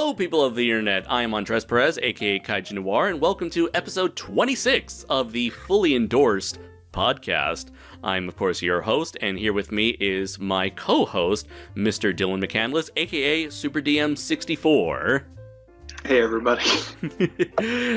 Hello, people of the internet. I am Andres Perez, aka Kaiju Noir, and welcome to episode 26 of the Fully Endorsed podcast. I'm, of course, your host, and here with me is my co-host, Mr. Dylan McCandless, aka Super DM 64. Hey, everybody.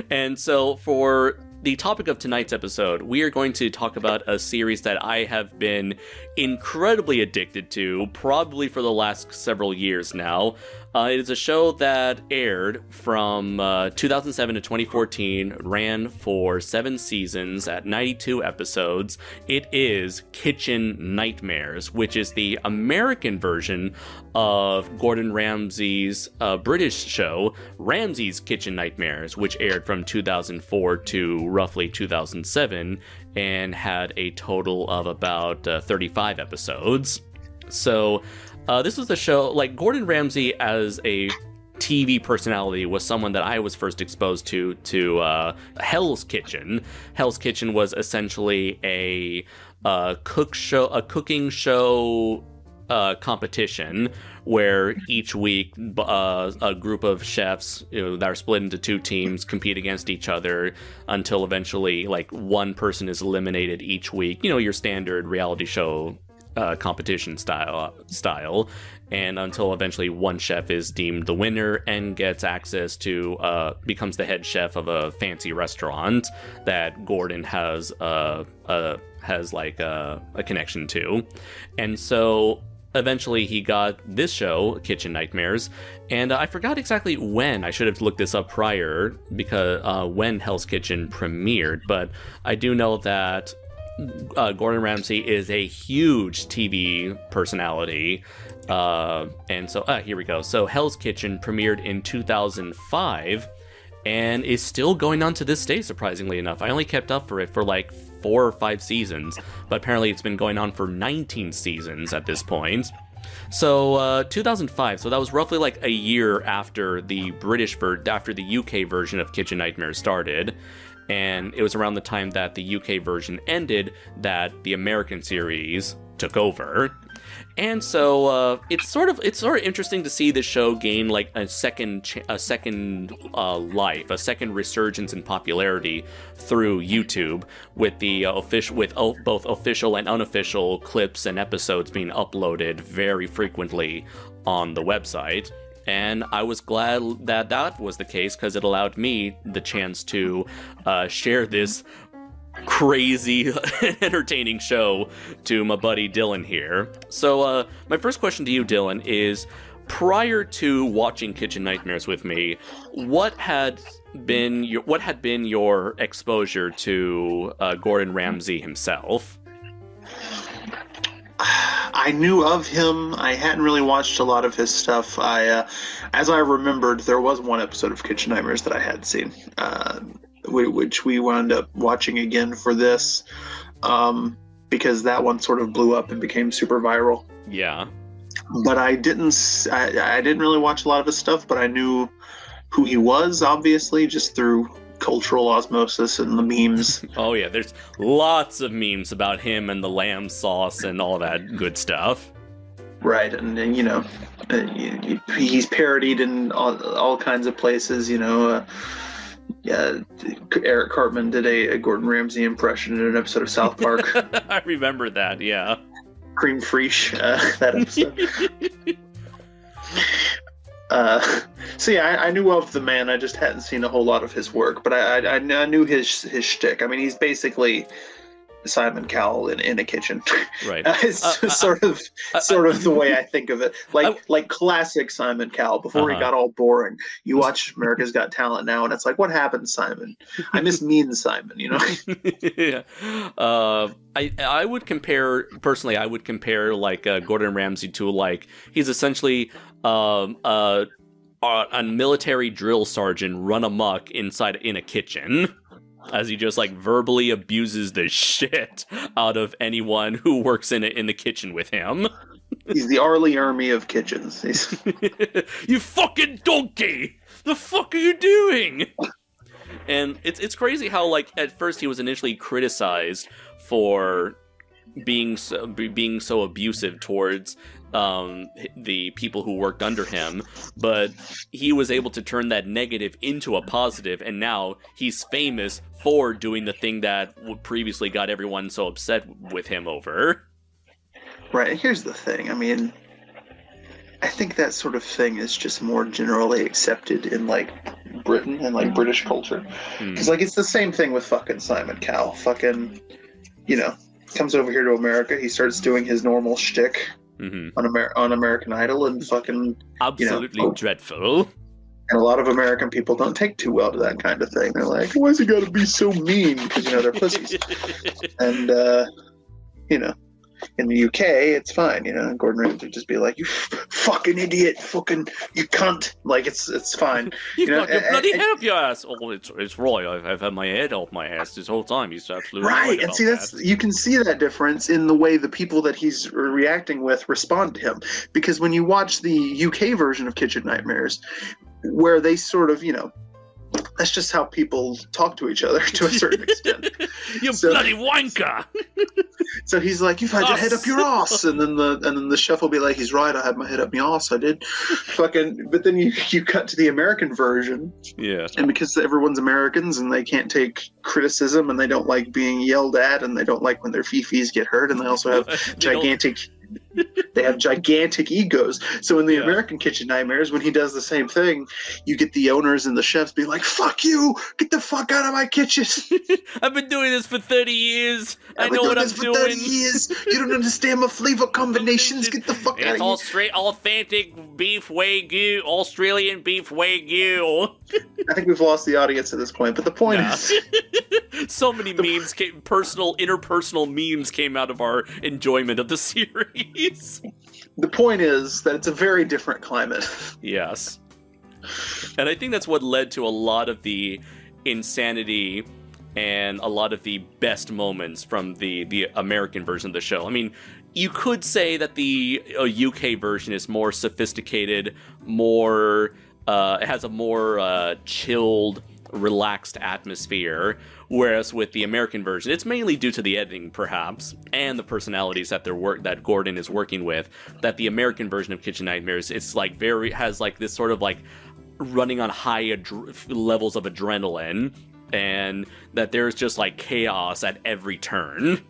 And so, for the topic of tonight's episode, we are going to talk about a series that I have been incredibly addicted to, probably for the last several years now. It is a show that aired from 2007 to 2014, ran for 7 seasons at 92 episodes. It is Kitchen Nightmares, which is the American version of Gordon Ramsay's British show, Ramsay's Kitchen Nightmares, which aired from 2004 to roughly 2007 and had a total of about 35 episodes. So this was the show, like, Gordon Ramsay as a TV personality was someone that I was first exposed to Hell's Kitchen. Hell's Kitchen was essentially a cooking show competition where each week a group of chefs, that are split into 2 teams, compete against each other until eventually, like, one person is eliminated each week. Your standard reality show competition style, and until eventually one chef is deemed the winner and gets access to becomes the head chef of a fancy restaurant that Gordon has a connection to. And so eventually he got this show, Kitchen Nightmares, and I forgot exactly when. I should have looked this up prior, because when Hell's Kitchen premiered, but I do know that Gordon Ramsay is a huge TV personality, and so here we go. So Hell's Kitchen premiered in 2005 and is still going on to this day, surprisingly enough. I only kept up for it for like 4 or 5 seasons, but apparently it's been going on for 19 seasons at this point. So 2005, so that was roughly like a year after the after the UK version of Kitchen Nightmares started. And it was around the time that the UK version ended that the American series took over. And so it's sort of interesting to see the show gain like a second life, a second resurgence in popularity through YouTube, with the both official and unofficial clips and episodes being uploaded very frequently on the website. And I was glad that was the case, because it allowed me the chance to share this crazy, entertaining show to my buddy Dylan here. So my first question to you, Dylan, is, prior to watching Kitchen Nightmares with me, what had been your exposure to Gordon Ramsay himself? I knew of him. I hadn't really watched a lot of his stuff. As I remembered, there was one episode of Kitchen Nightmares that I had seen, which we wound up watching again for this, because that one sort of blew up and became super viral. Yeah. But I didn't really watch a lot of his stuff, but I knew who he was, obviously, just through cultural osmosis and the memes. Oh yeah, there's lots of memes about him and the lamb sauce and all that good stuff. Right, and he's parodied in all kinds of places. Eric Cartman did a Gordon Ramsay impression in an episode of South Park. I remember that, yeah. Cream Fraiche, that episode. So yeah, I knew of the man. I just hadn't seen a whole lot of his work, but I knew his shtick. I mean, he's basically Simon Cowell in a kitchen. Right. It's sort of the way I think of it. Like classic Simon Cowell before he got all boring. You watch America's Got Talent now, and it's like, what happened, Simon? I miss Mean Simon. Yeah. I would compare like Gordon Ramsay to, like, he's essentially a military drill sergeant run amok in a kitchen, as he just like verbally abuses the shit out of anyone who works in the kitchen with him. He's the Arlie Army of kitchens. You fucking donkey! The fuck are you doing? And it's crazy how, like, at first he was initially criticized for being so abusive towards the people who worked under him, but he was able to turn that negative into a positive, and now he's famous for doing the thing that previously got everyone so upset with him over. Right, and here's the thing, I mean, I think that sort of thing is just more generally accepted in, like, Britain and, like, British culture. Because, like, it's the same thing with fucking Simon Cowell. Fucking, you know, comes over here to America, he starts doing his normal shtick on American Idol, and fucking... Absolutely dreadful. And a lot of American people don't take too well to that kind of thing. They're like, why's he gotta be so mean? Because, you know, they're pussies. And, you know... In the UK, it's fine, you know. Gordon Ramsay would just be like, "You fucking idiot, fucking you cunt." Like it's fine. You've got your bloody head up your ass. Oh, it's Roy. I've had my head off my ass this whole time. He's absolutely right. And see, that's you can see that difference in the way the people that he's reacting with respond to him. Because when you watch the UK version of Kitchen Nightmares, where they sort of, you know, that's just how people talk to each other to a certain extent. You bloody wanker! So he's like, "You've had your head up your ass," and then the chef will be like, "He's right. I had my head up my ass. I did." Fucking. But then you cut to the American version. Yeah. And because everyone's Americans and they can't take criticism and they don't like being yelled at and they don't like when their fifis get hurt, and they also have gigantic. They have gigantic egos. So in the American Kitchen Nightmares, when he does the same thing, you get the owners and the chefs be like, "Fuck you! Get the fuck out of my kitchen!" I've been doing this for 30 years. I know what I'm doing. 30 years. You don't understand my flavor combinations. Get the fuck out of here. It's straight authentic beef Wagyu, Australian beef Wagyu. I think we've lost the audience at this point, but the point is... So many memes interpersonal memes came out of our enjoyment of the series. The point is that it's a very different climate. Yes. And I think that's what led to a lot of the insanity and a lot of the best moments from the American version of the show. I mean, you could say that the UK version is more sophisticated, more... it has a more chilled, relaxed atmosphere, whereas with the American version, it's mainly due to the editing, perhaps, and the personalities that that Gordon is working with. That the American version of Kitchen Nightmares, it's like has like this sort of like running on high levels of adrenaline, and that there's just like chaos at every turn.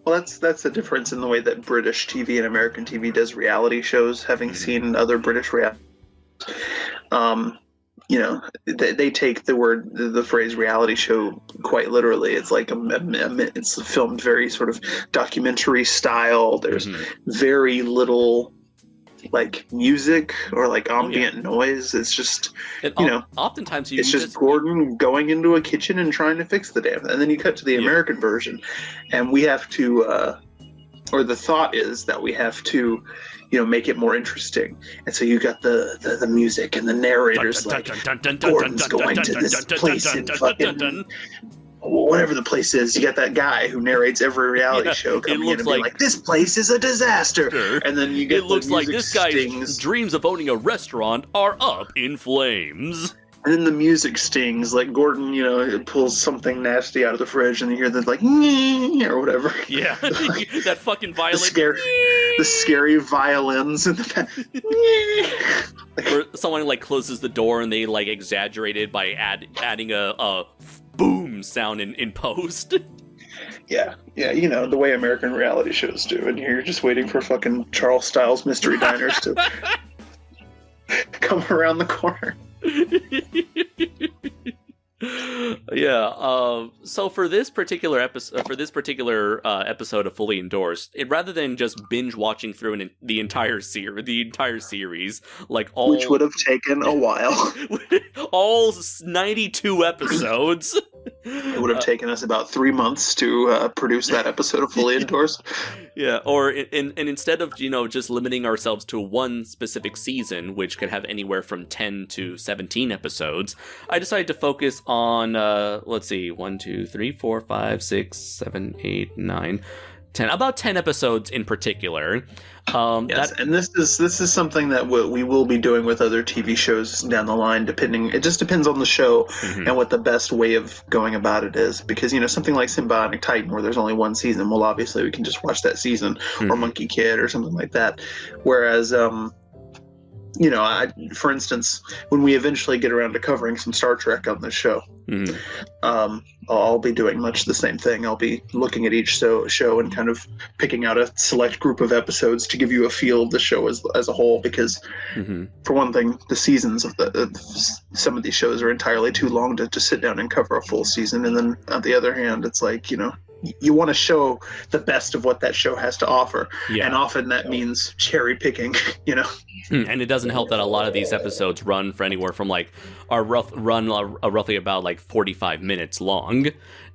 Well, that's the difference in the way that British TV and American TV does reality shows. Having seen other British reality. You know, they take the phrase reality show quite literally. It's like it's filmed very sort of documentary style. There's very little like music or like ambient noise. It's just, oftentimes it's just Gordon going into a kitchen and trying to fix the damn thing. And then you cut to the American version, and we have to, or the thought is that we have to, make it more interesting. And so you got the music and the narrators Gordon's going to this place in fucking whatever the place is. You got that guy who narrates every reality show coming in and being like, "This place is a disaster." Sure. And then you get it looks like this guy's dreams of owning a restaurant are up in flames. And then the music stings, like Gordon, pulls something nasty out of the fridge, and you hear the like, or whatever. Yeah, that fucking violin. The scary violins in the back. Or someone like closes the door and they like exaggerate it by adding a boom sound in post. Yeah, the way American reality shows do, and you're just waiting for fucking Charles Styles Mystery Diners to come around the corner. So for this particular episode of Fully Endorsed, rather than just binge watching through the entire series, like all, which would have taken a while, all 92 episodes. It would have taken us about 3 months to produce that episode of Fully Endorsed. Yeah, or and instead of just limiting ourselves to one specific season, which could have anywhere from 10 to 17 episodes, I decided to focus on let's see, 1, 2, 3, 4, 5, 6, 7, 8, 9, about 10 episodes in particular. Yes, and this is something that we will be doing with other TV shows down the line. It just depends on the show and what the best way of going about it is. Because something like Symbiotic Titan, where there's only one season, well, obviously we can just watch that season, or Monkey Kid, or something like that. Whereas, for instance, when we eventually get around to covering some Star Trek on this show, I'll be doing much the same thing. I'll be looking at each show and kind of picking out a select group of episodes to give you a feel of the show as a whole. Because, for one thing, the seasons of some of these shows are entirely too long to sit down and cover a full season. And then on the other hand, it's like, you want to show the best of what that show has to offer. Yeah. And often that means cherry picking, And it doesn't help that a lot of these episodes run for anywhere from roughly about 45 minutes long.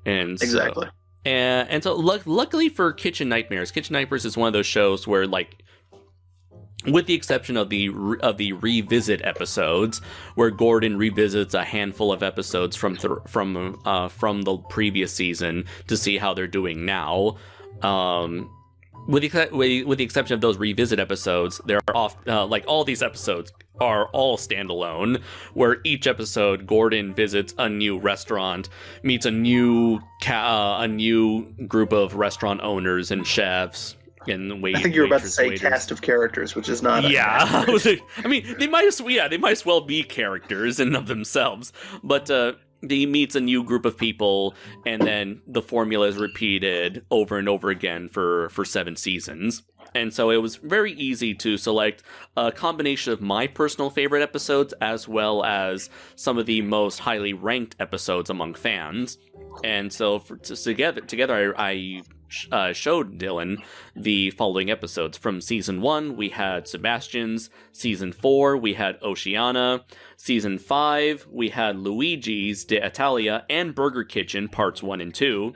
And exactly. So luckily for Kitchen Nightmares is one of those shows where, with the exception of the revisit episodes, where Gordon revisits a handful of episodes from the previous season to see how they're doing now. With the exception of those revisit episodes, there are all these episodes are all standalone, where each episode Gordon visits a new restaurant, meets a new group of restaurant owners and chefs. I think you were about to say cast of characters, which is not. Yeah, they might as well be characters in of themselves. But he meets a new group of people, and then the formula is repeated over and over again for 7 seasons. And so it was very easy to select a combination of my personal favorite episodes as well as some of the most highly ranked episodes among fans. And so together I showed Dylan the following episodes. From season 1, we had Sebastian's. Season 4, we had Oceana. Season 5, we had Luigi's, De Italia, and Burger Kitchen, parts 1 and 2.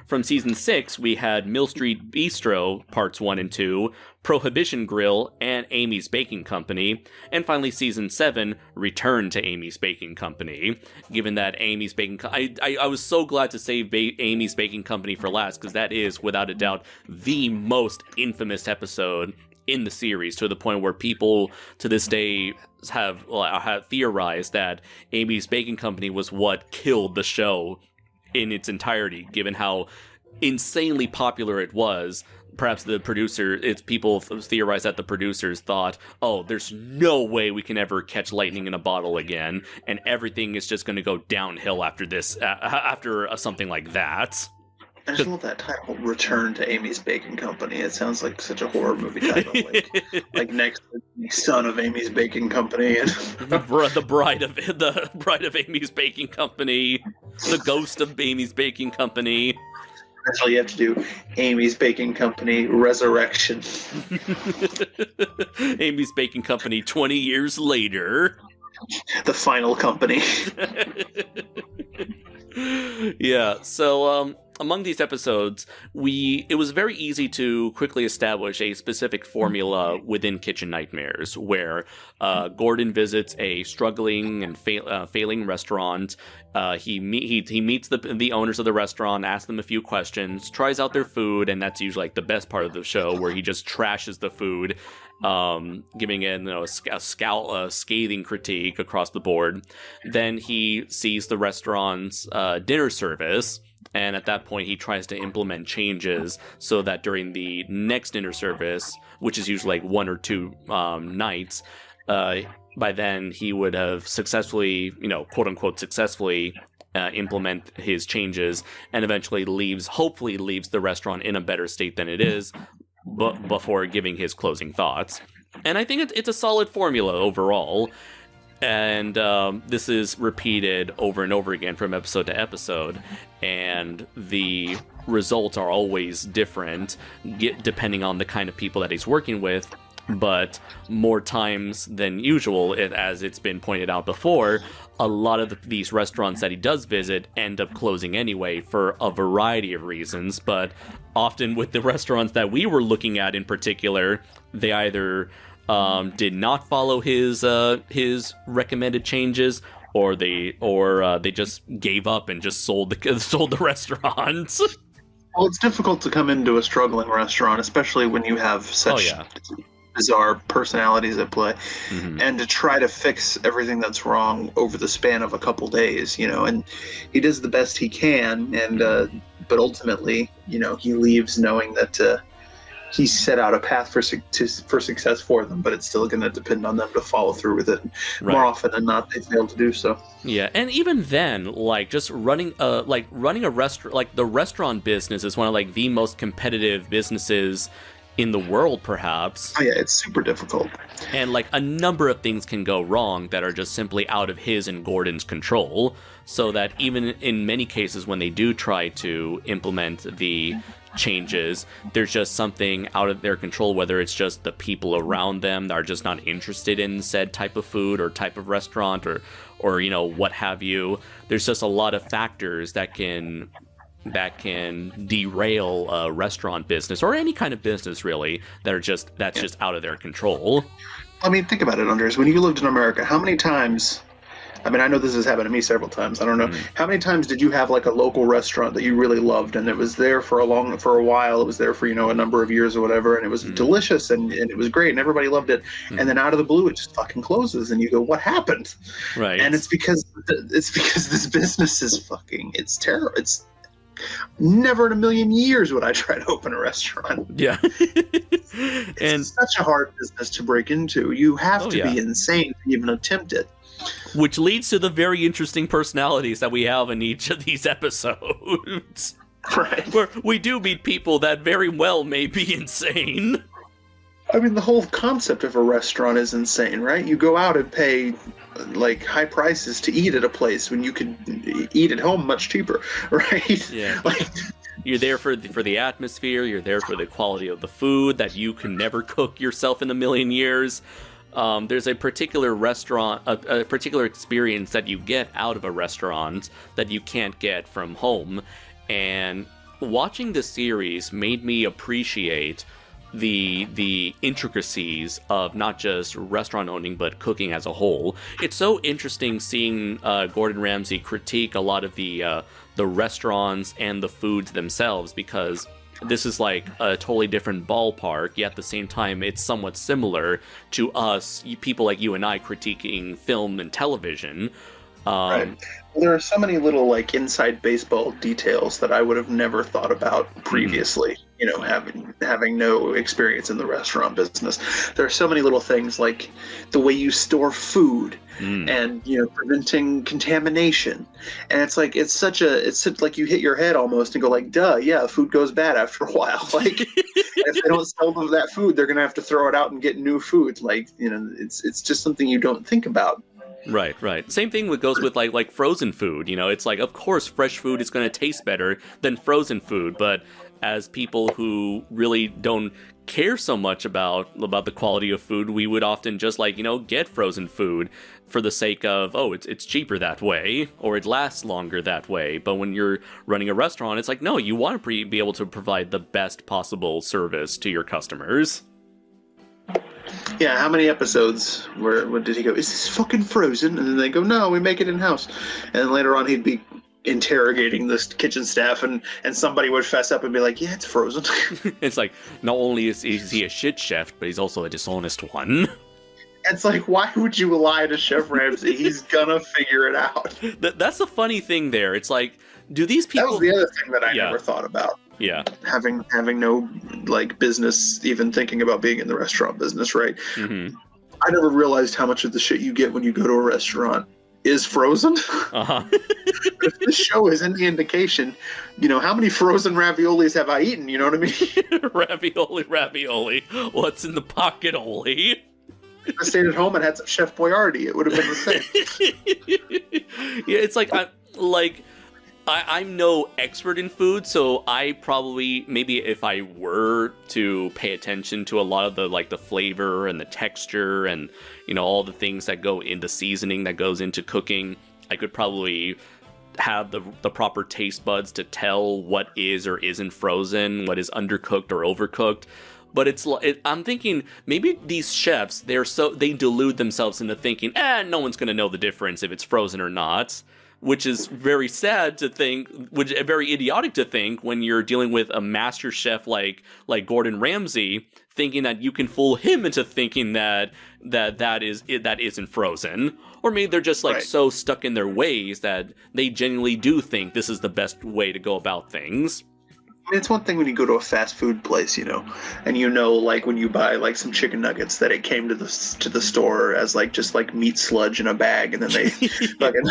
From season 6, we had Mill Street Bistro, parts 1 and 2, Prohibition Grill, and Amy's Baking Company. And finally, season 7, Return to Amy's Baking Company. Given that Amy's Baking I was so glad to save Amy's Baking Company for last, because that is, without a doubt, the most infamous episode in the series, to the point where people to this day have theorized that Amy's Baking Company was what killed the show in its entirety, given how insanely popular it was. Perhaps people theorize that the producers thought, oh, there's no way we can ever catch lightning in a bottle again, and everything is just going to go downhill after this, after something like that. I just love that title, Return to Amy's Baking Company. It sounds like such a horror movie title. like next to the son of Amy's Baking Company. And the bride of Amy's Baking Company. The ghost of Amy's Baking Company. Actually, you have to do Amy's Baking Company Resurrection. Amy's Baking Company 20 years later. The final company. Yeah, so among these episodes, it was very easy to quickly establish a specific formula within Kitchen Nightmares, where Gordon visits a struggling and failing restaurant. He meets the owners of the restaurant, asks them a few questions, tries out their food, and that's usually the best part of the show, where he just trashes the food, giving it a scathing critique across the board. Then he sees the restaurant's dinner service, and at that point he tries to implement changes so that during the next dinner service, which is usually 1 or 2 nights, by then he would have successfully, quote unquote successfully, implement his changes, and eventually hopefully leaves the restaurant in a better state than it is, before giving his closing thoughts. And I think it's a solid formula overall. And this is repeated over and over again from episode to episode, and the results are always different depending on the kind of people that he's working with. But more times than usual, as it's been pointed out before, a lot of these restaurants that he does visit end up closing anyway for a variety of reasons. But often with the restaurants that we were looking at in particular, they either did not follow his recommended changes, or they just gave up and just sold the restaurants. Well, it's difficult to come into a struggling restaurant, especially when you have such bizarre personalities at play, and to try to fix everything that's wrong over the span of a couple days, and he does the best he can, and but ultimately, he leaves knowing that he set out a path for success for them, but it's still going to depend on them to follow through with it. Right. More often than not, they fail to do so. Yeah, and even then, just running a restaurant, the restaurant business is one of the most competitive businesses in the world, perhaps. Oh yeah, it's super difficult. And a number of things can go wrong that are just simply out of his and Gordon's control, so that even in many cases when they do try to implement the changes, there's just something out of their control, whether it's just the people around them that are just not interested in said type of food or type of restaurant or what have you. There's just a lot of factors that can derail a restaurant business or any kind of business really that's just out of their control. I mean, think about it, Andres. When you lived in America, how many times, I know this has happened to me several times, I don't know, how many times did you have a local restaurant that you really loved and it was there for a while, it was there for, a number of years or whatever, and it was delicious and it was great and everybody loved it, and then out of the blue it just fucking closes and you go, what happened? Right. And it's because this business is it's terrible. It's never in a million years would I try to open a restaurant. Yeah. It's such a hard business to break into. You have to be insane to even attempt it. Which leads to the very interesting personalities that we have in each of these episodes. Right. Where we do meet people that very well may be insane. I mean, the whole concept of a restaurant is insane, right? You go out and pay high prices to eat at a place when you could eat at home much cheaper, right? Yeah. You're there for the atmosphere. You're there for the quality of the food that you can never cook yourself in a million years. There's a particular restaurant, a particular experience that you get out of a restaurant that you can't get from home. And watching the series made me appreciate the intricacies of not just restaurant owning but cooking as a whole. It's so interesting seeing Gordon Ramsay critique a lot of the restaurants and the foods themselves, because this is a totally different ballpark, yet at the same time it's somewhat similar to us, people like you and I, critiquing film and television. Right. There are so many little inside baseball details that I would have never thought about previously. Having no experience in the restaurant business. There are so many little things like the way you store food and preventing contamination. And it's like you hit your head almost and go duh, yeah, food goes bad after a while. If they don't sell them that food, they're gonna have to throw it out and get new food. It's just something you don't think about. Right. Same thing goes with like frozen food. It's of course fresh food is going to taste better than frozen food, but as people who really don't care so much about the quality of food, we would often just get frozen food for the sake of, it's cheaper that way, or it lasts longer that way. But when you're running a restaurant, it's no, you want to be able to provide the best possible service to your customers. Yeah, how many episodes where did he go, is this fucking frozen? And then they go, no, we make it in-house. And then later on he'd be interrogating this kitchen staff and somebody would fess up and be like, yeah, it's frozen. It's not only is he a shit chef, but he's also a dishonest one. It's why would you lie to Chef Ramsay? He's gonna figure it out. That's the funny thing there. It's do these people... That was the other thing that I never thought about. Yeah. Having no business even thinking about being in the restaurant business, right? Mm-hmm. I never realized how much of the shit you get when you go to a restaurant is frozen. Uh-huh. If this show is any indication, how many frozen raviolis have I eaten? You know what I mean? Ravioli. What's in the pocket, Oli? If I stayed at home and had some Chef Boyardee, it would have been the same. Yeah, it's I'm no expert in food, so I probably, maybe if I were to pay attention to a lot of the flavor and the texture and, all the things that go in the seasoning that goes into cooking, I could probably have the proper taste buds to tell what is or isn't frozen, what is undercooked or overcooked. But I'm thinking maybe these chefs, they delude themselves into thinking, no one's going to know the difference if it's frozen or not. which is very sad to think, which is very idiotic to think when you're dealing with a master chef like Gordon Ramsay, thinking that you can fool him into thinking that isn't frozen. Or maybe they're just like so stuck in their ways that they genuinely do think this is the best way to go about things. I mean, it's one thing when you go to a fast food place, and like when you buy like some chicken nuggets that it came to the store as like just like meat sludge in a bag, and then they fucking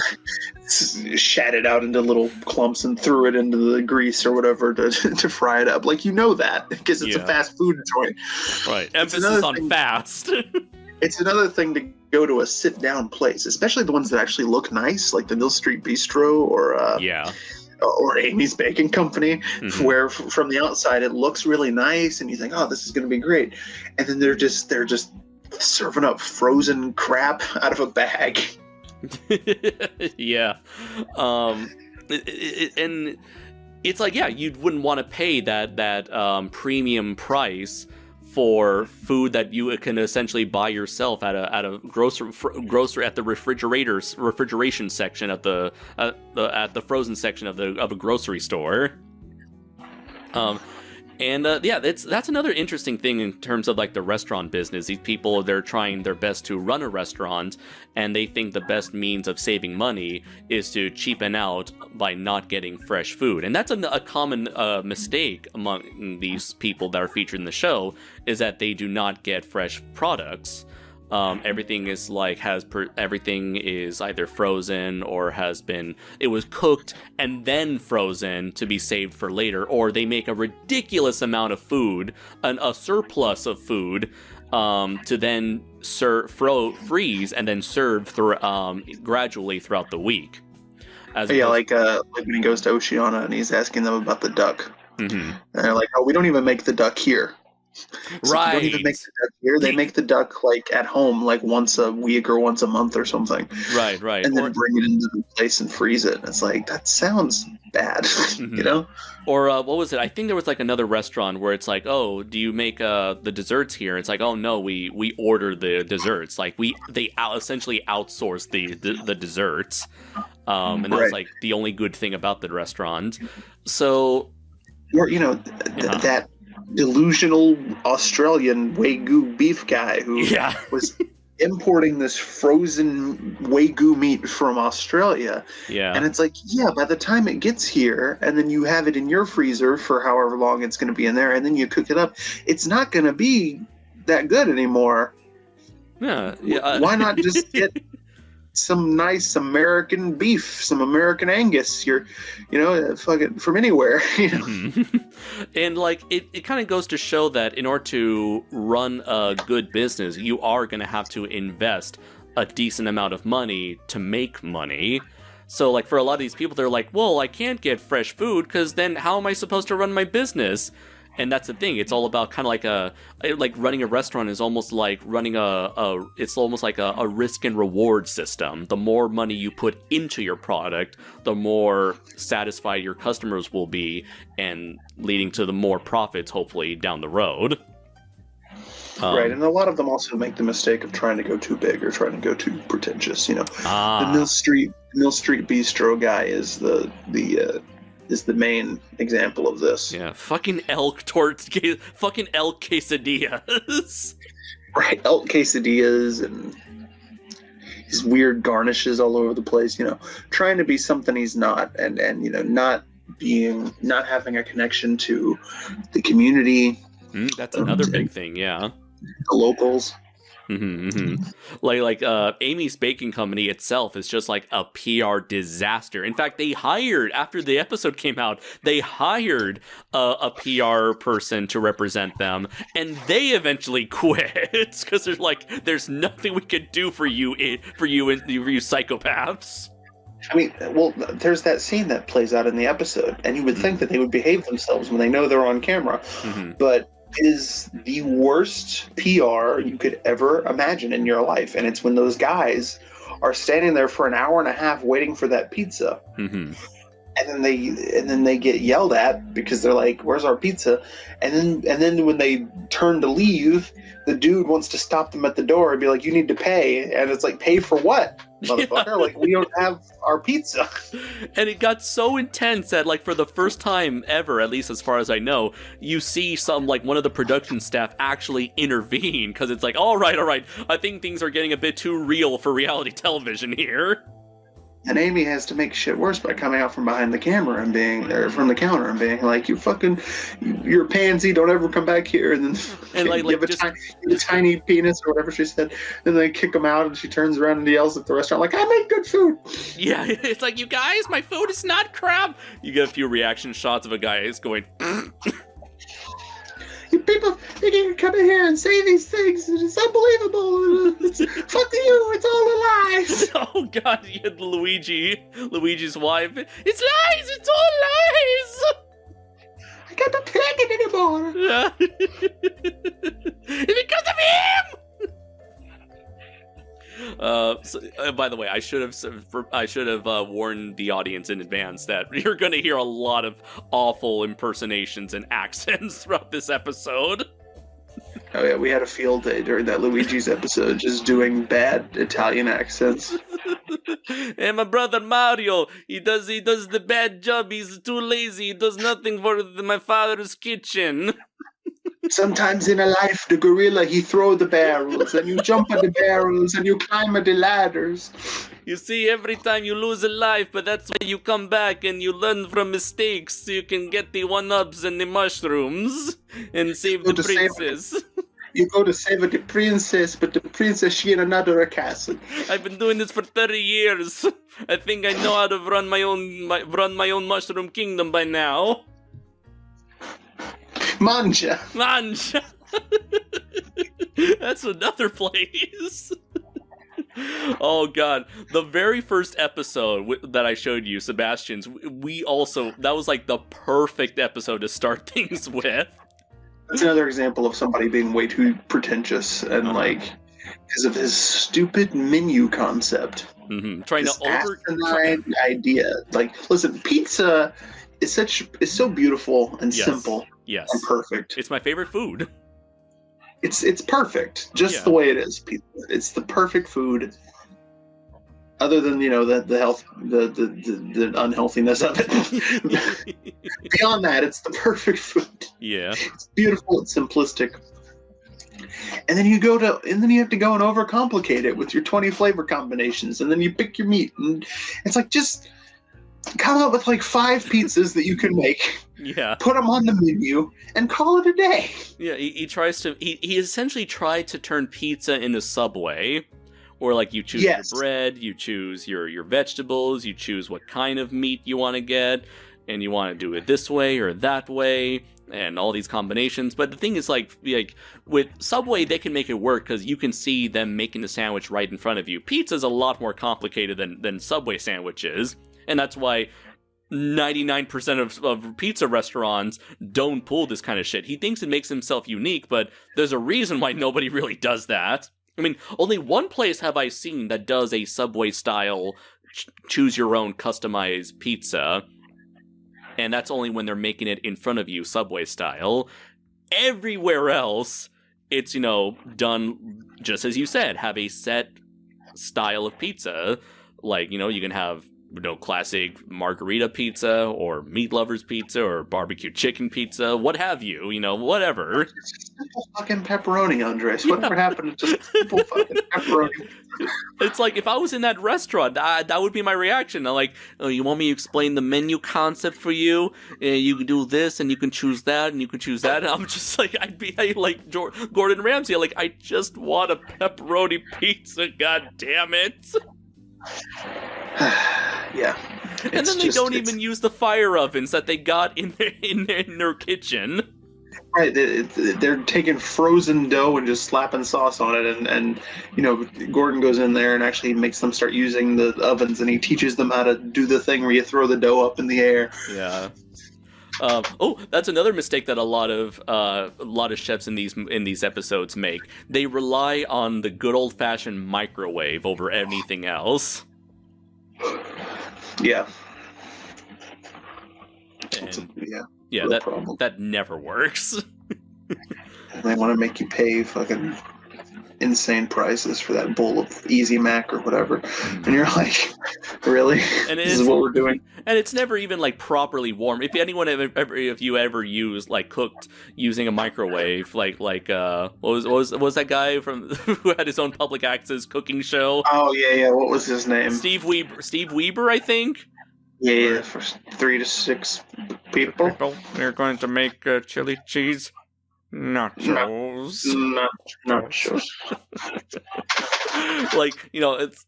shat it out into little clumps and threw it into the grease or whatever to fry it up. Like that because it's a fast food joint. Right. Emphasis on fast. It's another thing to go to a sit down place, especially the ones that actually look nice, like the Mill Street Bistro or Amy's Baking Company, where from the outside it looks really nice and you think, oh, this is going to be great. And then they're just serving up frozen crap out of a bag. Yeah. And it's like, yeah, you wouldn't want to pay that premium price for food that you can essentially buy yourself at a grocery at the refrigeration section at the frozen section of a grocery store. That's another interesting thing in terms of like the restaurant business. These people, they're trying their best to run a restaurant, and they think the best means of saving money is to cheapen out by not getting fresh food. And that's a common mistake among these people that are featured in the show, is that they do not get fresh products. Everything is everything is either frozen or it was cooked and then frozen to be saved for later, or they make a ridiculous amount of food, a surplus of food, to then freeze and then serve gradually throughout the week. Like when he goes to Oceana and he's asking them about the duck, and they're like, "Oh, we don't even make the duck here." So right. They don't even make the duck here. They make the duck like at home, like once a week or once a month or something. Right. And then bring it into the place and freeze it. It's like, that sounds bad, Or what was it? I think there was like another restaurant where it's like, oh, do you make the desserts here? It's like, oh no, we order the desserts. Like they essentially outsource the desserts, and that's like the only good thing about the restaurant. So, or that delusional Australian Wagyu beef guy who was importing this frozen Wagyu meat from Australia. Yeah. And it's like, by the time it gets here and then you have it in your freezer for however long it's going to be in there and then you cook it up, it's not going to be that good anymore. Yeah. Why not just get some nice American beef, some American Angus, fucking from anywhere, And like it kind of goes to show that in order to run a good business, you are going to have to invest a decent amount of money to make money. So like for a lot of these people, they're like, well, I can't get fresh food because then how am I supposed to run my business? And that's the thing. It's all about kind of like running a restaurant is almost like running it's almost like a risk and reward system. The more money you put into your product, the more satisfied your customers will be, and leading to the more profits, hopefully, down the road. Right, and a lot of them also make the mistake of trying to go too big or trying to go too pretentious. The Mill Street Bistro guy is the main example of this. Yeah, fucking elk quesadillas. Right, elk quesadillas and his weird garnishes all over the place, trying to be something he's not, and not having a connection to the community. That's another big thing, yeah. The locals. Like Amy's Baking Company itself is just like a PR disaster. In fact, they hired, after the episode came out, they hired a PR person to represent them, and they eventually quit because they're like, there's nothing we could do for you psychopaths. I mean, well, there's that scene that plays out in the episode, and you would think that they would behave themselves when they know they're on camera, but is the worst PR you could ever imagine in your life. And it's when those guys are standing there for an hour and a half waiting for that pizza. and then they get yelled at because they're like, "Where's our pizza?" And then when they turn to leave, the dude wants to stop them at the door and be like, "You need to pay," and it's like, "Pay for what, motherfucker?" Yeah. Like, we don't have our pizza. And it got so intense that, like, for the first time ever, at least as far as I know, you see one of the production staff actually intervene, because it's like, all right, I think things are getting a bit too real for reality television here. And Amy has to make shit worse by coming out from behind the camera and from the counter and being like, "You're a pansy, don't ever come back here." And then give a tiny penis or whatever she said. And they kick him out, and she turns around and yells at the restaurant like, "I make good food." Yeah, it's like, "You guys, my food is not crap." You get a few reaction shots of a guy who's going, "You people, you can come in here and say these things. It's unbelievable. Fuck you. It's all a lie." Oh God, you had Luigi's wife. "It's lies. It's all lies. I can't be pregnant anymore." Yeah. It's because of him. By the way, I should have warned the audience in advance that you're going to hear a lot of awful impersonations and accents throughout this episode. Oh yeah, we had a field day during that Luigi's episode, just doing bad Italian accents. And my brother Mario, he does the bad job. He's too lazy. He does nothing for my father's kitchen. Sometimes in a life, the gorilla, he throw the barrels, and you jump at the barrels, and you climb at the ladders. You see, every time you lose a life, but that's why you come back and you learn from mistakes so you can get the one-ups and the mushrooms and save the princess. You go to save the princess, but the princess, she in another castle. I've been doing this for 30 years. I think I know how to run my own mushroom kingdom by now. Manja. That's another place. Oh God, the very first episode that I showed you, Sebastian's, that was like the perfect episode to start things with. That's another example of somebody being way too pretentious and because of his stupid menu concept. Mm-hmm. Trying this to asinine idea. Like, listen, pizza is so beautiful and simple. Yes. And perfect. It's my favorite food. It's perfect, just the way it is. Pizza. It's the perfect food. Other than the health, the unhealthiness of it. Beyond that, it's the perfect food. Yeah. It's beautiful. It's simplistic. And then you have to go and overcomplicate it with your 20 flavor combinations, and then you pick your meat, and it's like, just come up with like 5 pizzas that you can make. Yeah. Put them on the menu and call it a day. Yeah, he essentially tried to turn pizza into Subway, where like you choose your bread, you choose your vegetables, you choose what kind of meat you want to get, and you want to do it this way or that way, and all these combinations. But the thing is, like with Subway, they can make it work because you can see them making the sandwich right in front of you. Pizza's a lot more complicated than Subway sandwiches. And that's why 99% of pizza restaurants don't pull this kind of shit. He thinks it makes himself unique, but there's a reason why nobody really does that. I mean, only one place have I seen that does a Subway-style choose-your-own customized pizza, and that's only when they're making it in front of you, Subway-style. Everywhere else, it's, done just as you said, have a set style of pizza. Like, you can have classic margarita pizza or meat lovers pizza or barbecue chicken pizza, what have you, whatever. It's just simple fucking pepperoni, Andres. Whatever happened to just simple fucking pepperoni? It's like, if I was in that restaurant, that would be my reaction. I'm like, "Oh, you want me to explain the menu concept for you? You can do this, and you can choose that, and you can choose that." And I'm just like, I'd be like Gordon Ramsay. Like, I just want a pepperoni pizza, god damn it. Yeah. And then they don't even use the fire ovens that they got in their kitchen. Right, they're taking frozen dough and just slapping sauce on it, and Gordon goes in there and actually makes them start using the ovens, and he teaches them how to do the thing where you throw the dough up in the air. Yeah. That's another mistake that a lot of chefs in these episodes make. They rely on the good old-fashioned microwave over anything else. Yeah. Yeah, real that problem. that never works. They want to make you pay fucking insane prices for that bowl of Easy Mac or whatever, and you're like, really? And This is what we're doing? And it's never even like properly warm. If anyone if you ever used like cooked using a microwave, like what was that guy from who had his own public access cooking show? Oh yeah. What was his name? Steve Weber, I think. Yeah, for 3 to 6 people. We're going to make chili cheese nachos. Nachos. Like, it's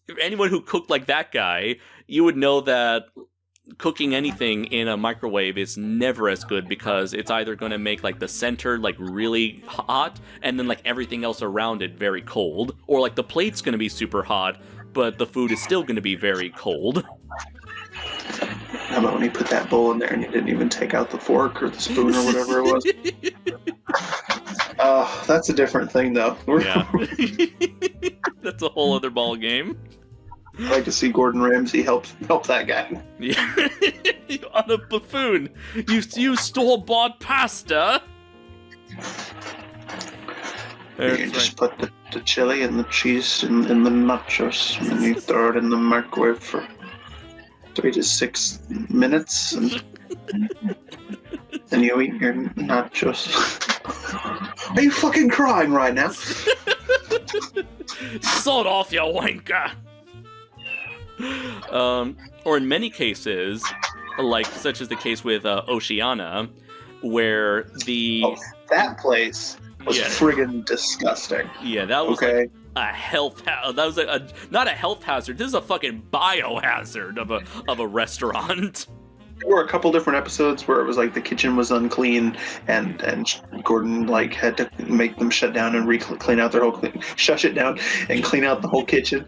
if anyone who cooked like that guy, you would know that cooking anything in a microwave is never as good because it's either going to make like the center like really hot and then like everything else around it very cold, or like the plate's going to be super hot but the food is still going to be very cold. How about when you put that bowl in there and you didn't even take out the fork or the spoon or whatever it was? That's a different thing, though. Yeah. That's a whole other ball game. I like to see Gordon Ramsay help that guy. Yeah. On a buffoon. You store-bought pasta. You just put the chili and the cheese in the nachos, and then you throw it in the microwave for 3 to 6 minutes, and then you eat your nachos. Are you fucking crying right now? Sod off, you wanker! Or in many cases, like such as the case with Oceana, where that place was friggin' disgusting. Yeah, that was like a health hazard. That was not a health hazard. This is a fucking biohazard of a restaurant. There were a couple different episodes where it was like the kitchen was unclean, and Gordon like had to make them shut down and clean out their whole shush it down and clean out the whole kitchen.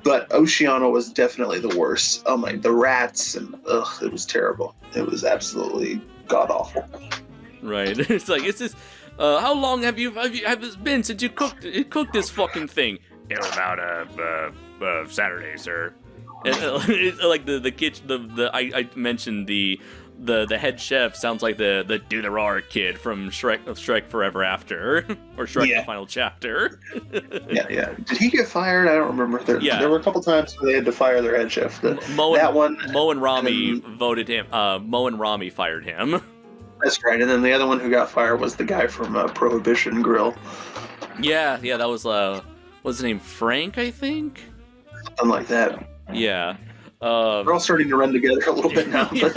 But Oceana was definitely the worst. Oh my, the rats and it was terrible. It was absolutely god awful. Right. It's like it's this. How long have it been since you cooked this fucking thing? About Saturday, sir. And, like the kitchen, I mentioned the head chef sounds like the do the roar kid from Shrek Forever After or Shrek the Final Chapter. yeah. Did he get fired? I don't remember. There were a couple times where they had to fire their head chef. Mo and Rami voted him. Mo and Rami fired him. That's right. And then the other one who got fired was the guy from Prohibition Grill. Yeah. That was what's his name? Frank, I think. Something like that. Yeah. They're all starting to run together a little bit now. But...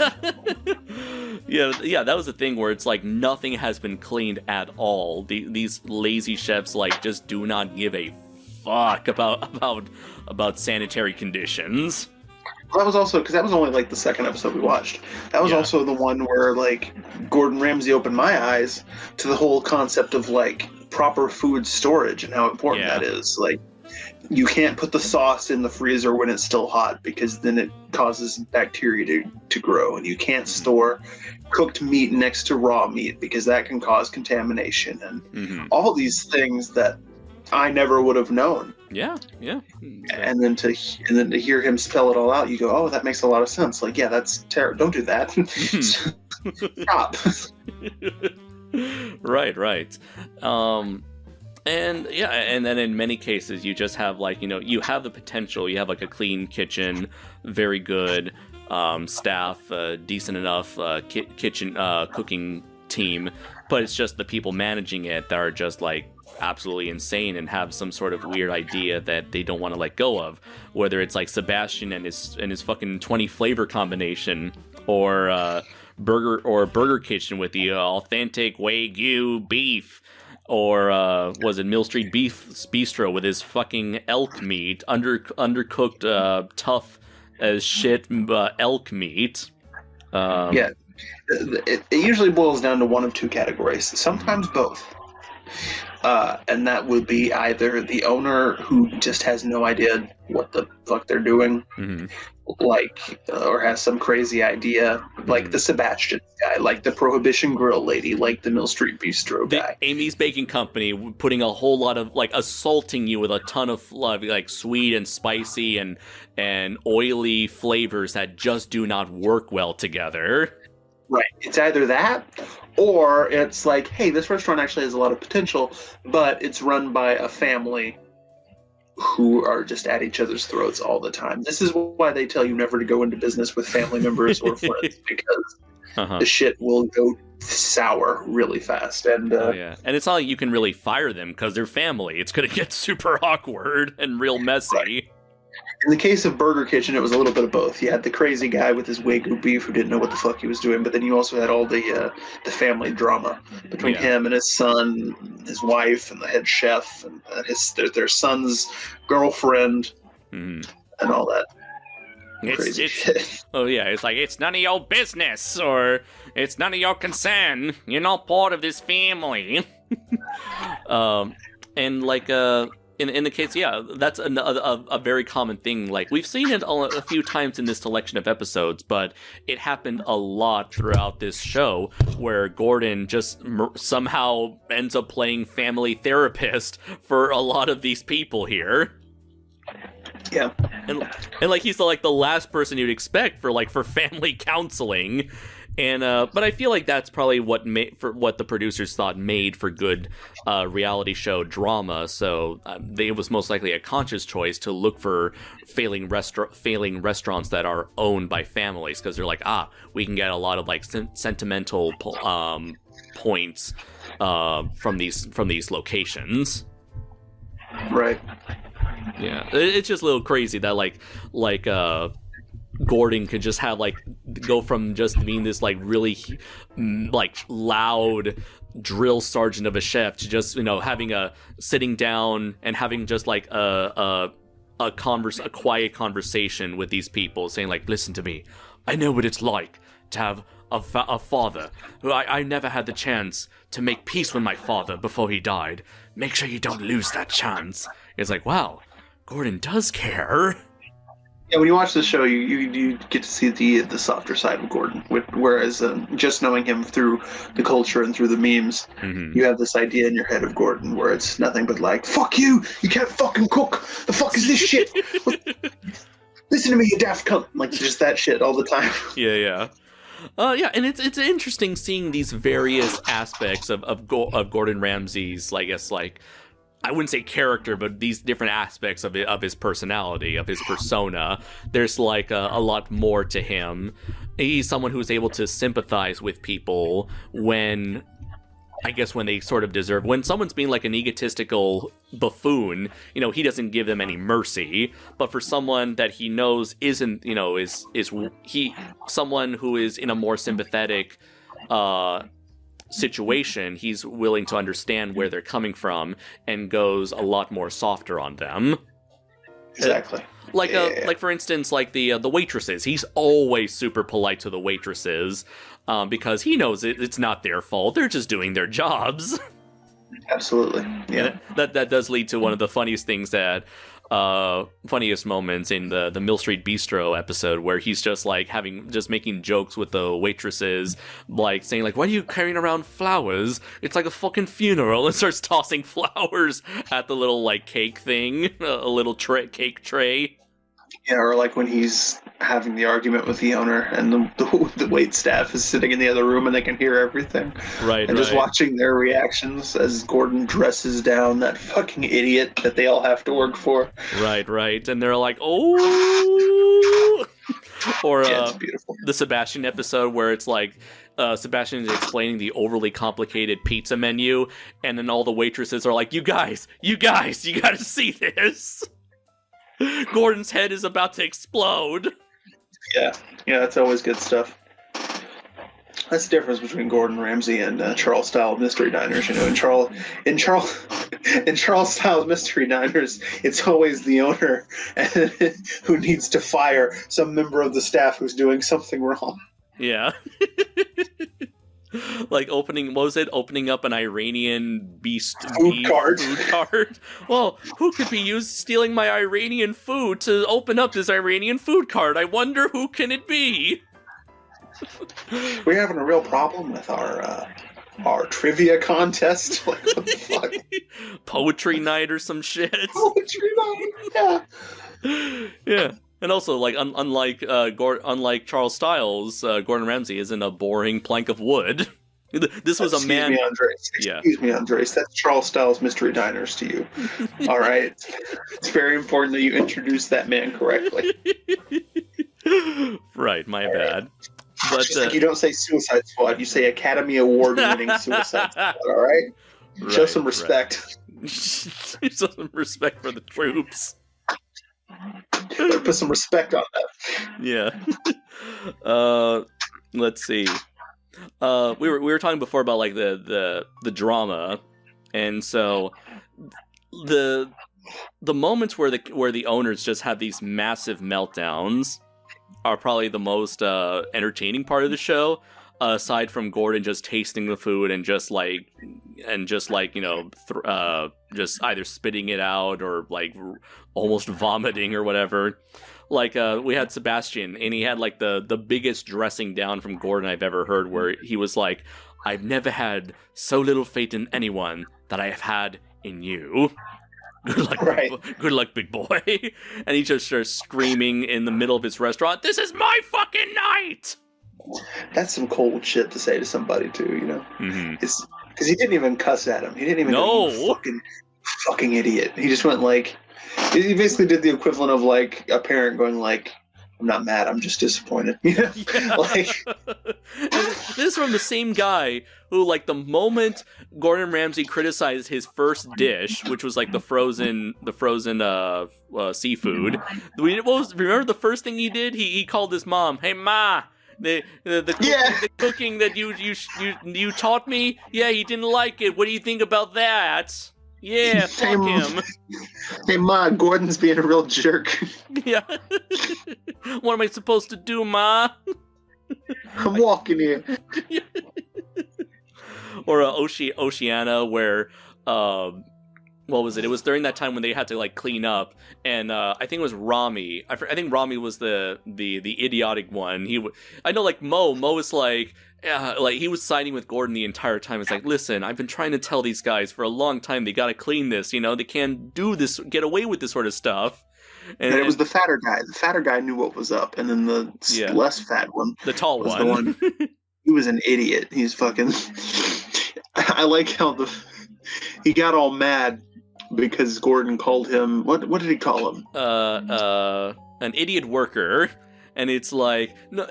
yeah, that was the thing where it's like nothing has been cleaned at all. These lazy chefs like just do not give a fuck about sanitary conditions. Well, that was also because that was only like the second episode we watched. That was also the one where like Gordon Ramsay opened my eyes to the whole concept of like proper food storage and how important that is. Like, you can't put the sauce in the freezer when it's still hot because then it causes bacteria to grow, and you can't store cooked meat next to raw meat because that can cause contamination and all these things that I never would have known. Yeah. And then to hear him spell it all out, you go, "Oh, that makes a lot of sense." Like, yeah, that's terrible. Don't do that. Stop. Right. And then in many cases, you just have like, you have the potential. You have like a clean kitchen, very good staff, decent enough kitchen cooking team, but it's just the people managing it that are just like absolutely insane and have some sort of weird idea that they don't want to let go of. Whether it's like Sebastian and his fucking 20 flavor combination, or Burger Kitchen with the authentic Wagyu beef. Or was it Mill Street Bistro with his fucking elk meat, undercooked, tough as shit elk meat? It usually boils down to one of two categories, sometimes both. And that would be either the owner who just has no idea what the fuck they're doing, like, or has some crazy idea, like the Sebastian guy, like the Prohibition Grill lady, like the Mill Street Bistro guy. Amy's Baking Company putting a whole lot of, like, assaulting you with a ton of, like, sweet and spicy and oily flavors that just do not work well together. Right. It's either that, or it's like, hey, this restaurant actually has a lot of potential, but it's run by a family who are just at each other's throats all the time. This is why they tell you never to go into business with family members or friends, because the shit will go sour really fast. And and it's not like you can really fire them because they're family. It's gonna get super awkward and real messy. Right. In the case of Burger Kitchen, it was a little bit of both. You had the crazy guy with his Wagyu beef who didn't know what the fuck he was doing, but then you also had all the family drama between him and his son, his wife, and the head chef, and their son's girlfriend, and all that crazy shit. Oh yeah, it's like, it's none of your business, or it's none of your concern. You're not part of this family. And like in the case, that's a very common thing. Like, we've seen it a few times in this selection of episodes, but it happened a lot throughout this show, where Gordon just somehow ends up playing family therapist for a lot of these people here. Yeah, and like, he's the last person you'd expect for family counseling. And but I feel like that's probably what the producers thought made for good reality show drama. So it was most likely a conscious choice to look for failing restaurants that are owned by families, because they're like, we can get a lot of like sentimental points from these locations. Right. Yeah, it's just a little crazy that like Gordon could just have go from just being this really loud drill sergeant of a chef to just having sitting down and having just a quiet conversation with these people, saying listen to me, I know what it's like to have a father who I never had the chance to make peace with my father before he died. Make sure you don't lose that chance. It's like, wow, Gordon does care. Yeah, when you watch the show, you get to see the softer side of Gordon. Whereas just knowing him through the culture and through the memes, you have this idea in your head of Gordon where it's nothing but like, fuck you, you can't fucking cook. The fuck is this shit? Listen to me, you daft cunt. Like, just that shit all the time. Yeah. And it's interesting seeing these various aspects of Gordon Ramsay's, I guess, I wouldn't say character, but these different aspects of his personality, of his persona. There's a lot more to him. He's someone who's able to sympathize with people when they sort of deserve. When someone's being an egotistical buffoon, he doesn't give them any mercy. But for someone that he knows isn't, someone who is in a more sympathetic situation, he's willing to understand where they're coming from and goes a lot more softer on them. Exactly. For instance, the waitresses. He's always super polite to the waitresses because he knows it's not their fault. They're just doing their jobs. Absolutely. Yeah. And that does lead to one of the funniest things funniest moments in the Mill Street Bistro episode, where he's just making jokes with the waitresses, saying why are you carrying around flowers? It's like a fucking funeral, and starts tossing flowers at the little cake thing, a little cake tray. Yeah, or when he's having the argument with the owner, and the wait staff is sitting in the other room, and they can hear everything. Right, and just watching their reactions as Gordon dresses down that fucking idiot that they all have to work for. Right, and they're like, oh. Or it's beautiful. The Sebastian episode where it's Sebastian is explaining the overly complicated pizza menu, and then all the waitresses are like, you guys, you gotta see this. Gordon's head is about to explode. Yeah, that's always good stuff. That's the difference between Gordon Ramsay and Charles Style Mystery Diners. In Charles Styles Mystery Diners, it's always the owner who needs to fire some member of the staff who's doing something wrong. Yeah. Opening up an Iranian food cart. Well, who could be stealing my Iranian food to open up this Iranian food cart? I wonder who can it be? We're having a real problem with our trivia contest. What the fuck? Poetry night or some shit. Poetry night, yeah. Yeah. And also, like, unlike Charles Styles, Gordon Ramsay isn't a boring plank of wood. This was a man. Excuse me, Andres. That's Charles Styles Mystery Diners to you. All right. It's very important that you introduce that man correctly. Right, my bad. But just like you don't say Suicide Squad, you say Academy Award-winning Suicide Squad. All right. Show some respect. Show some respect for the troops. Better put some respect on that. Yeah. Let's see. We were talking before about like the drama, and so the moments where the owners just have these massive meltdowns are probably the most entertaining part of the show. Aside from Gordon just tasting the food and just like you know just either spitting it out or like almost vomiting or whatever. Like we had Sebastian, and he had like the biggest dressing down from Gordon I've ever heard, where he was like, "I've never had so little faith in anyone that I have had in you. Good luck, right. Good luck, big boy." And he just starts screaming in the middle of his restaurant, "This is my fucking night!" That's some cold shit to say to somebody too, you know. Mm-hmm. It's because he didn't even cuss at him. He didn't even No. go, fucking idiot. He just went like, he basically did the equivalent of like a parent going like, "I'm not mad, I'm just disappointed." You know? Yeah. Like, this is from the same guy who, like, the moment Gordon Ramsay criticized his first dish, which was like the frozen seafood. Remember the first thing he did? He called his mom, "Hey ma, the cooking that you taught me, yeah, he didn't like it. What do you think about that? Yeah, fuck him." Hey ma, Gordon's being a real jerk. Yeah. What am I supposed to do, ma? I'm walking here. Or Oceana, where what was it? It was during that time when they had to like clean up, and I think it was Rami. I think Rami was the idiotic one. I know, like Mo is like he was siding with Gordon the entire time. It's like, listen, I've been trying to tell these guys for a long time they gotta clean this. You know, they can't do this, get away with this sort of stuff. And it was the fatter guy. The fatter guy knew what was up, and then the less fat one, the tall was one. The one. He was an idiot. He's fucking. I like how he got all mad because Gordon called him. What did he call him? An idiot worker. And it's like, no,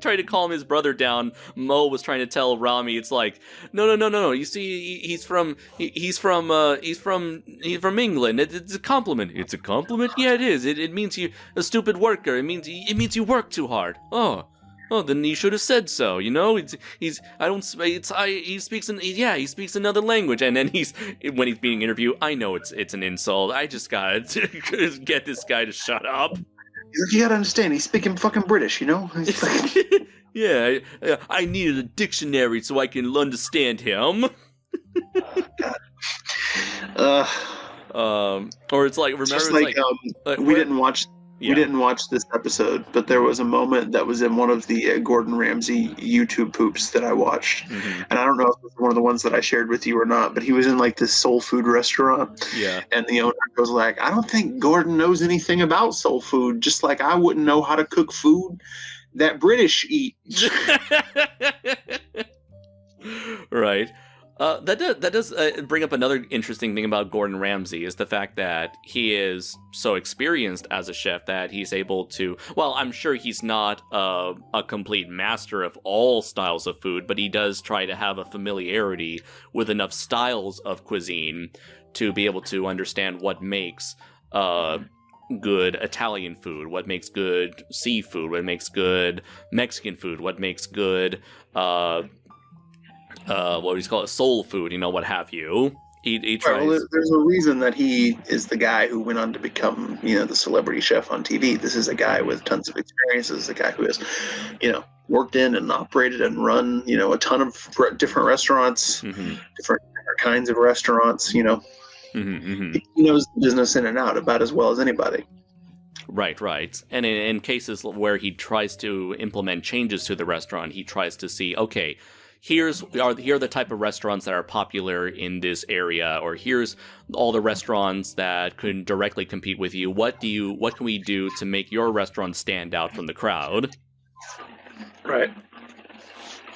trying to calm his brother down. Mo was trying to tell Rami, it's like, no. You see, he's from England. It's a compliment. It's a compliment. Yeah, it is. It means you a stupid worker. It means you work too hard. Oh, then he should have said so. You know, he speaks another language. And then when he's being interviewed, I know it's an insult. I just gotta get this guy to shut up. You gotta understand, he's speaking fucking British, you know? Yeah, I needed a dictionary so I can understand him. Or it's like, remember, just it's like we didn't watch this episode, but there was a moment that was in one of the Gordon Ramsay YouTube poops that I watched, and I don't know if it's one of the ones that I shared with you or not, but he was in like this soul food restaurant, and the owner goes like, "I don't think Gordon knows anything about soul food, just like I wouldn't know how to cook food that British eat." Right. That does bring up another interesting thing about Gordon Ramsay, is the fact that he is so experienced as a chef that he's able to, well, I'm sure he's not a complete master of all styles of food, but he does try to have a familiarity with enough styles of cuisine to be able to understand what makes good Italian food, what makes good seafood, what makes good Mexican food, what makes good what do you call it, soul food, you know, what have you. He tries. Well, there's a reason that he is the guy who went on to become, you know, the celebrity chef on TV. This is a guy with tons of experience. This is a guy who has, you know, worked in and operated and run, you know, a ton of different restaurants, different kinds of restaurants, you know. He knows the business in and out about as well as anybody. Right. And in cases where he tries to implement changes to the restaurant, he tries to see, okay, here are the type of restaurants that are popular in this area, or here's all the restaurants that can directly compete with you. What can we do to make your restaurant stand out from the crowd? Right.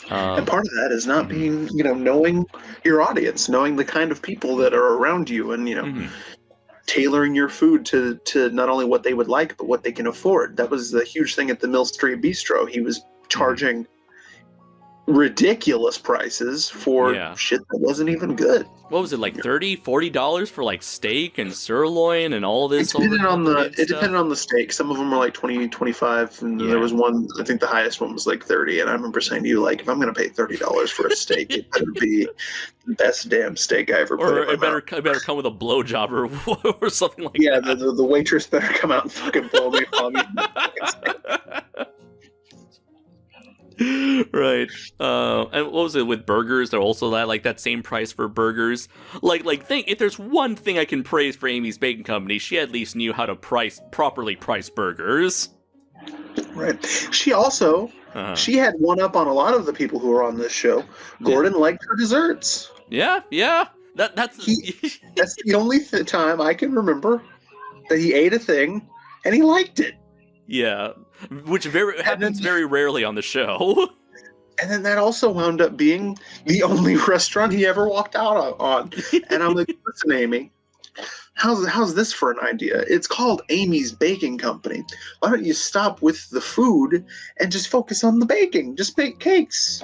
And part of that is not being, knowing your audience, knowing the kind of people that are around you, and tailoring your food to not only what they would like, but what they can afford. That was the huge thing at the Mill Street Bistro. He was charging ridiculous prices for shit that wasn't even good. What was it, like $30-$40 for like steak and sirloin and all this? It depended on the steak. Some of them were like 20, 25, and there was one, I think the highest one was like 30. And I remember saying to you, like, if I'm going to pay $30 for a steak, it better be the best damn steak I ever put in my mouth. It better come with a blowjob or something like that. Yeah, the waitress better come out and fucking blow me. Right. And what was it with burgers? They're also that same price for burgers. Think if there's one thing I can praise for Amy's Baking Company, she at least knew how to properly price burgers. Right. She also she had one up on a lot of the people who were on this show. Gordon liked her desserts. Yeah. That's the only time I can remember that he ate a thing and he liked it. Yeah, which happens very rarely on the show. And then that also wound up being the only restaurant he ever walked out on. And I'm like, listen, Amy, how's this for an idea? It's called Amy's Baking Company. Why don't you stop with the food and just focus on the baking? Just bake cakes.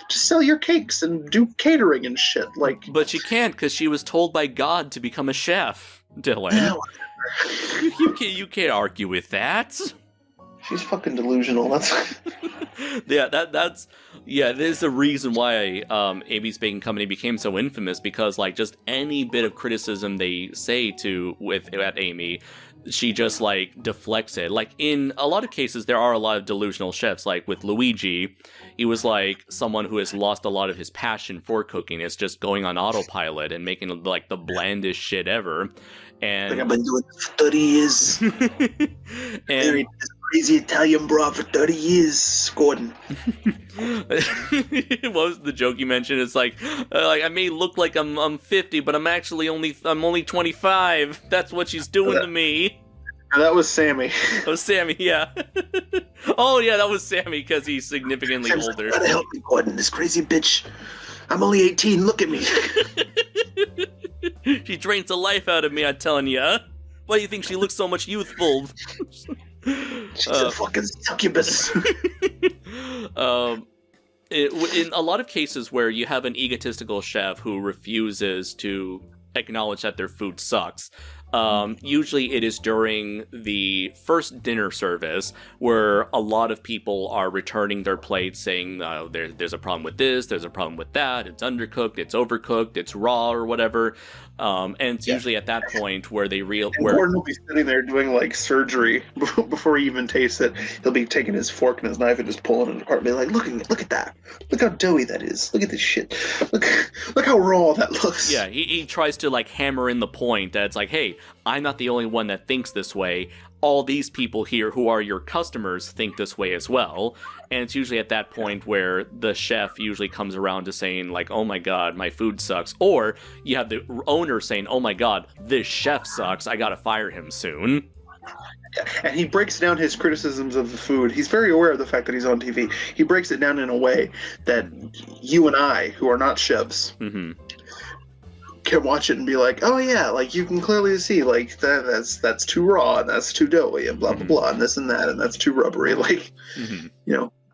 Just sell your cakes and do catering and shit. But she can't, because she was told by God to become a chef, Dylan. Yeah, You can't argue with that. She's fucking delusional. That's there's the reason why Amy's Baking Company became so infamous, because just any bit of criticism they say at Amy, she just deflects it. In a lot of cases, there are a lot of delusional chefs. With Luigi, he was someone who has lost a lot of his passion for cooking. It's just going on autopilot and making the blandest shit ever. And I've been doing this for 30 years. And crazy Italian broth for 30 years, Gordon. What was the joke you mentioned? It's I may look like I'm 50, but I'm only 25. That's what she's doing to me. That was Sammy. That was Sammy, yeah. Oh yeah, that was Sammy, because he's significantly older. Gotta help me, Gordon. This crazy bitch. I'm only 18. Look at me. She drains the life out of me, I'm telling ya. Why do you think she looks so much youthful? She's a fucking succubus. In a lot of cases where you have an egotistical chef who refuses to acknowledge that their food sucks, usually it is during the first dinner service where a lot of people are returning their plates saying, there's a problem with this, there's a problem with that, it's undercooked, it's overcooked, it's raw, or whatever. And it's usually at that point where Gordon will be sitting there doing surgery before he even tastes it. He'll be taking his fork and his knife and just pulling it apart and be like, look at that. Look how doughy that is. Look at this shit. Look how raw that looks. Yeah, he tries to hammer in the point that it's hey, I'm not the only one that thinks this way. All these people here who are your customers think this way as well. And it's usually at that point where the chef usually comes around to saying oh my god, my food sucks. Or you have the owner saying, oh my god, this chef sucks, I gotta fire him soon. And he breaks down his criticisms of the food. He's very aware of the fact that he's on TV. He breaks it down in a way that you and I, who are not chefs, can watch it and be like, oh yeah, you can clearly see that's too raw and that's too doughy and blah blah blah and this and that and that's too rubbery.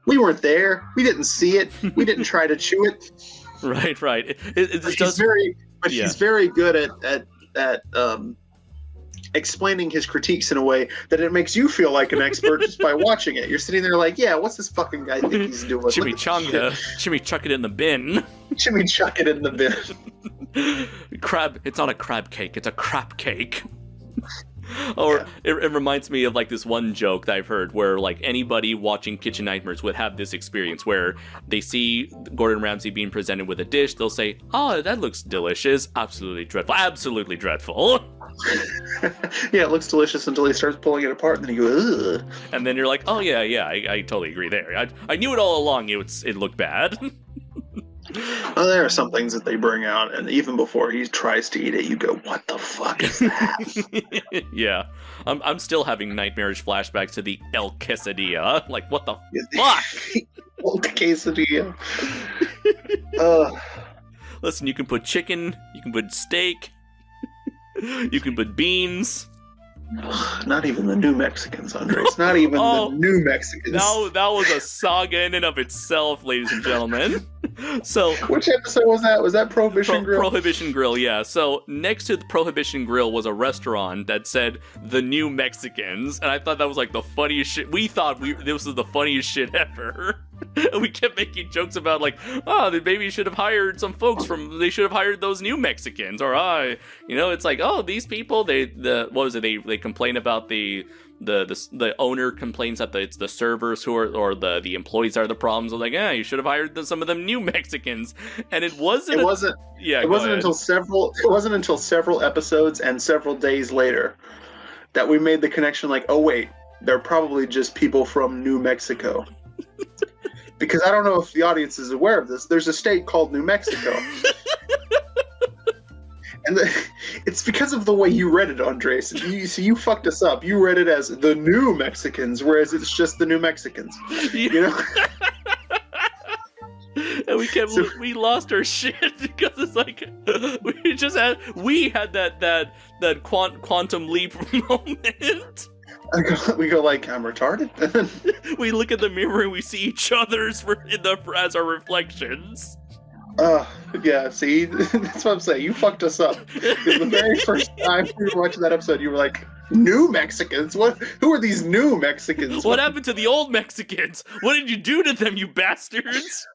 We weren't there, we didn't see it, we didn't try to chew it. Right. He's very good at explaining his critiques in a way that it makes you feel like an expert just by watching it. You're sitting there yeah, what's this fucking guy think he's doing? Chimichanga, chuck it in the bin. Chuck it in the bin. Crab, it's not a crab cake, it's a crap cake. Or it reminds me of this one joke that I've heard where anybody watching Kitchen Nightmares would have this experience where they see Gordon Ramsay being presented with a dish, they'll say, oh, that looks delicious, absolutely dreadful. Yeah, it looks delicious until he starts pulling it apart and then you go, ugh. And then you're like, oh yeah, I totally agree there. I knew it all along, it looked bad. Well, there are some things that they bring out, and even before he tries to eat it, you go, "What the fuck is that?" Yeah, I'm still having nightmarish flashbacks to the El Quesadilla. Like, what the fuck? Old quesadilla. Listen, you can put chicken, you can put steak, you can put beans. Not even the New Mexicans, Andres. Not even the New Mexicans. That was a saga in and of itself, ladies and gentlemen. So, which episode was that? Was that Prohibition Grill? Prohibition Grill, yeah. So next to the Prohibition Grill was a restaurant that said the New Mexicans, and I thought that was like the funniest shit. We thought this was the funniest shit ever. We kept making jokes about like, oh, they maybe should have hired some folks they should have hired those New Mexicans, or it's like, oh, these people, they complain about the owner complains that it's the servers or the employees are the problems. I'm like, you should have hired some of them New Mexicans, and it wasn't until several episodes and several days later that we made the connection. Like, oh wait, they're probably just people from New Mexico. Because I don't know if the audience is aware of this. There's a state called New Mexico. And it's because of the way you read it, Andres. You fucked us up. You read it as the New Mexicans, whereas it's just the New Mexicans. You know? And we lost our shit because it's like we had that quantum leap moment. We go like, I'm retarded. We look at the mirror and we see each other's as our reflections. Yeah, see, that's what I'm saying. You fucked us up. Because the very first time we were watching that episode, you were like, New Mexicans? Who are these New Mexicans? What happened to the old Mexicans? What did you do to them, you bastards?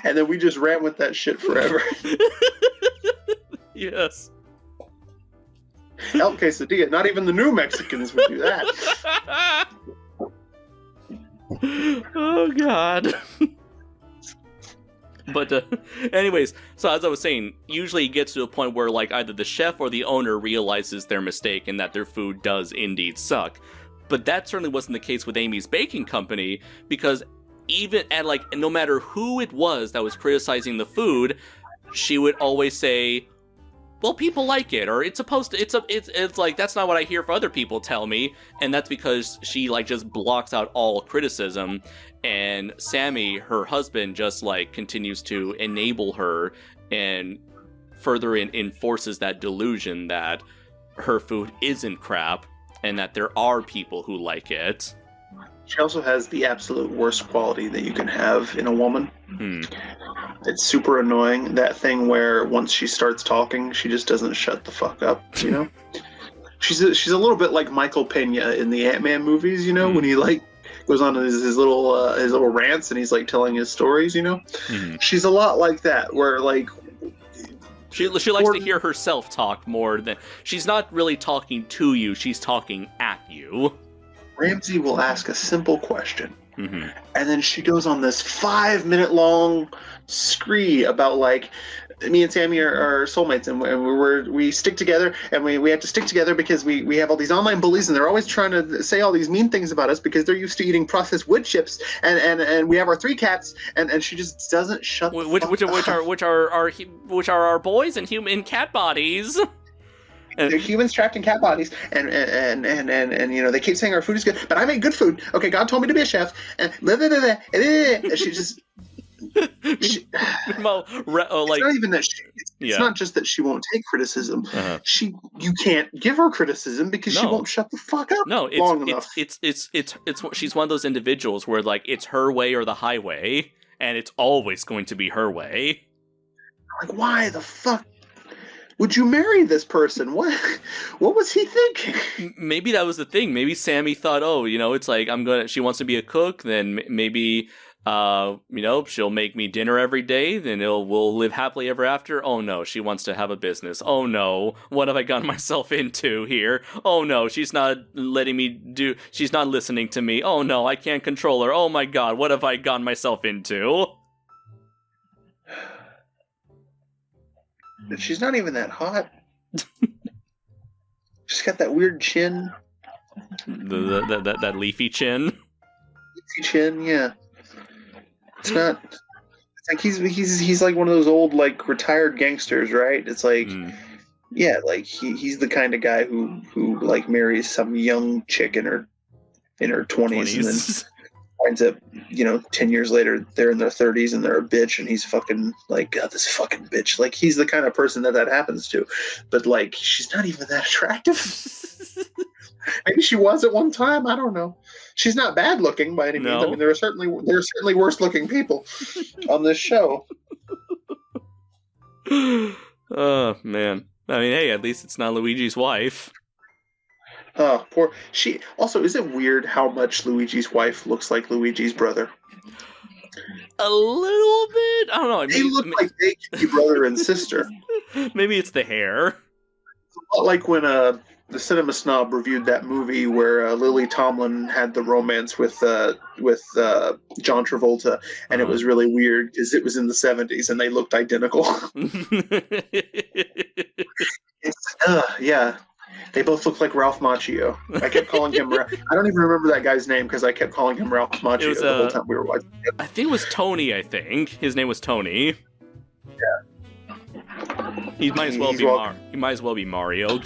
And then we just ran with that shit forever. Yes. El Quesadilla, not even the New Mexicans would do that. Oh, God. But anyways, so as I was saying, usually it gets to a point where like either the chef or the owner realizes their mistake and that their food does indeed suck. But that certainly wasn't the case with Amy's Baking Company, because even at like, no matter who it was that was criticizing the food, she would always say, well, people like it, or it's supposed to, it's like, that's not what I hear for other people tell me. And that's because she like just blocks out all criticism. And Sammy, her husband, just like continues to enable her and further enforces that delusion that her food isn't crap and that there are people who like it. She also has the absolute worst quality that you can have in a woman. It's super annoying. That thing where once she starts talking, she just doesn't shut the fuck up, you know? She's a little bit like Michael Pena in the Ant-Man movies, you know, when he like goes on his little rants and he's like telling his stories, you know? She's a lot like that, where like she likes to hear herself talk more than she's not really talking to you, she's talking at you. Ramsey will ask a simple question, and then she goes on this 5-minute long scree about like, me and Sammy are soulmates, and we stick together, and we have to stick together because we have all these online bullies, and they're always trying to say all these mean things about us because they're used to eating processed wood chips, and we have our 3 cats, and she just doesn't shut the fuck up. Which are our boys in human cat bodies. They're humans trapped in cat bodies, and you know, they keep saying our food is good, but I make good food. Okay, God told me to be a chef, and she just. It's not even that. It's not just that she won't take criticism. You can't give her criticism because she won't shut the fuck up. Long enough. She's one of those individuals where like it's her way or the highway, and it's always going to be her way. Like, why the fuck would you marry this person? What was he thinking? Maybe that was the thing. Maybe Sammy thought, oh, you know, it's like she wants to be a cook, then maybe you know, she'll make me dinner every day, then we'll live happily ever after. Oh no, she wants to have a business. Oh no, what have I gotten myself into here? Oh no, she's not she's not listening to me. Oh no, I can't control her. Oh my God, what have I gotten myself into? She's not even that hot. She's got that weird chin. That leafy chin. Leafy chin, yeah. It's It's like he's like one of those old like retired gangsters, right? It's like yeah, like he's the kind of guy who like marries some young chick in her 20s and then winds up, 10 years later they're in their 30s and they're a bitch and he's fucking like, God, this fucking bitch. Like he's the kind of person that happens to. But like she's not even that attractive. Maybe she was at one time. I don't know. She's not bad looking by any means. I mean, there are certainly worse looking people on this show. Oh man. I mean, hey, at least it's not Luigi's wife. Oh, poor. She also, is it weird how much Luigi's wife looks like Luigi's brother? A little bit. I don't know. They look like they could be brother and sister. Maybe it's the hair. It's a lot like when the Cinema Snob reviewed that movie where Lily Tomlin had the romance with John Travolta, and it was really weird because it was in the 70s and they looked identical. Yeah. They both look like Ralph Macchio. I kept calling him. I don't even remember that guy's name because I kept calling him Ralph Macchio the whole time we were watching it. I think it was Tony. I think his name was Tony. Yeah. He might as well be Mario.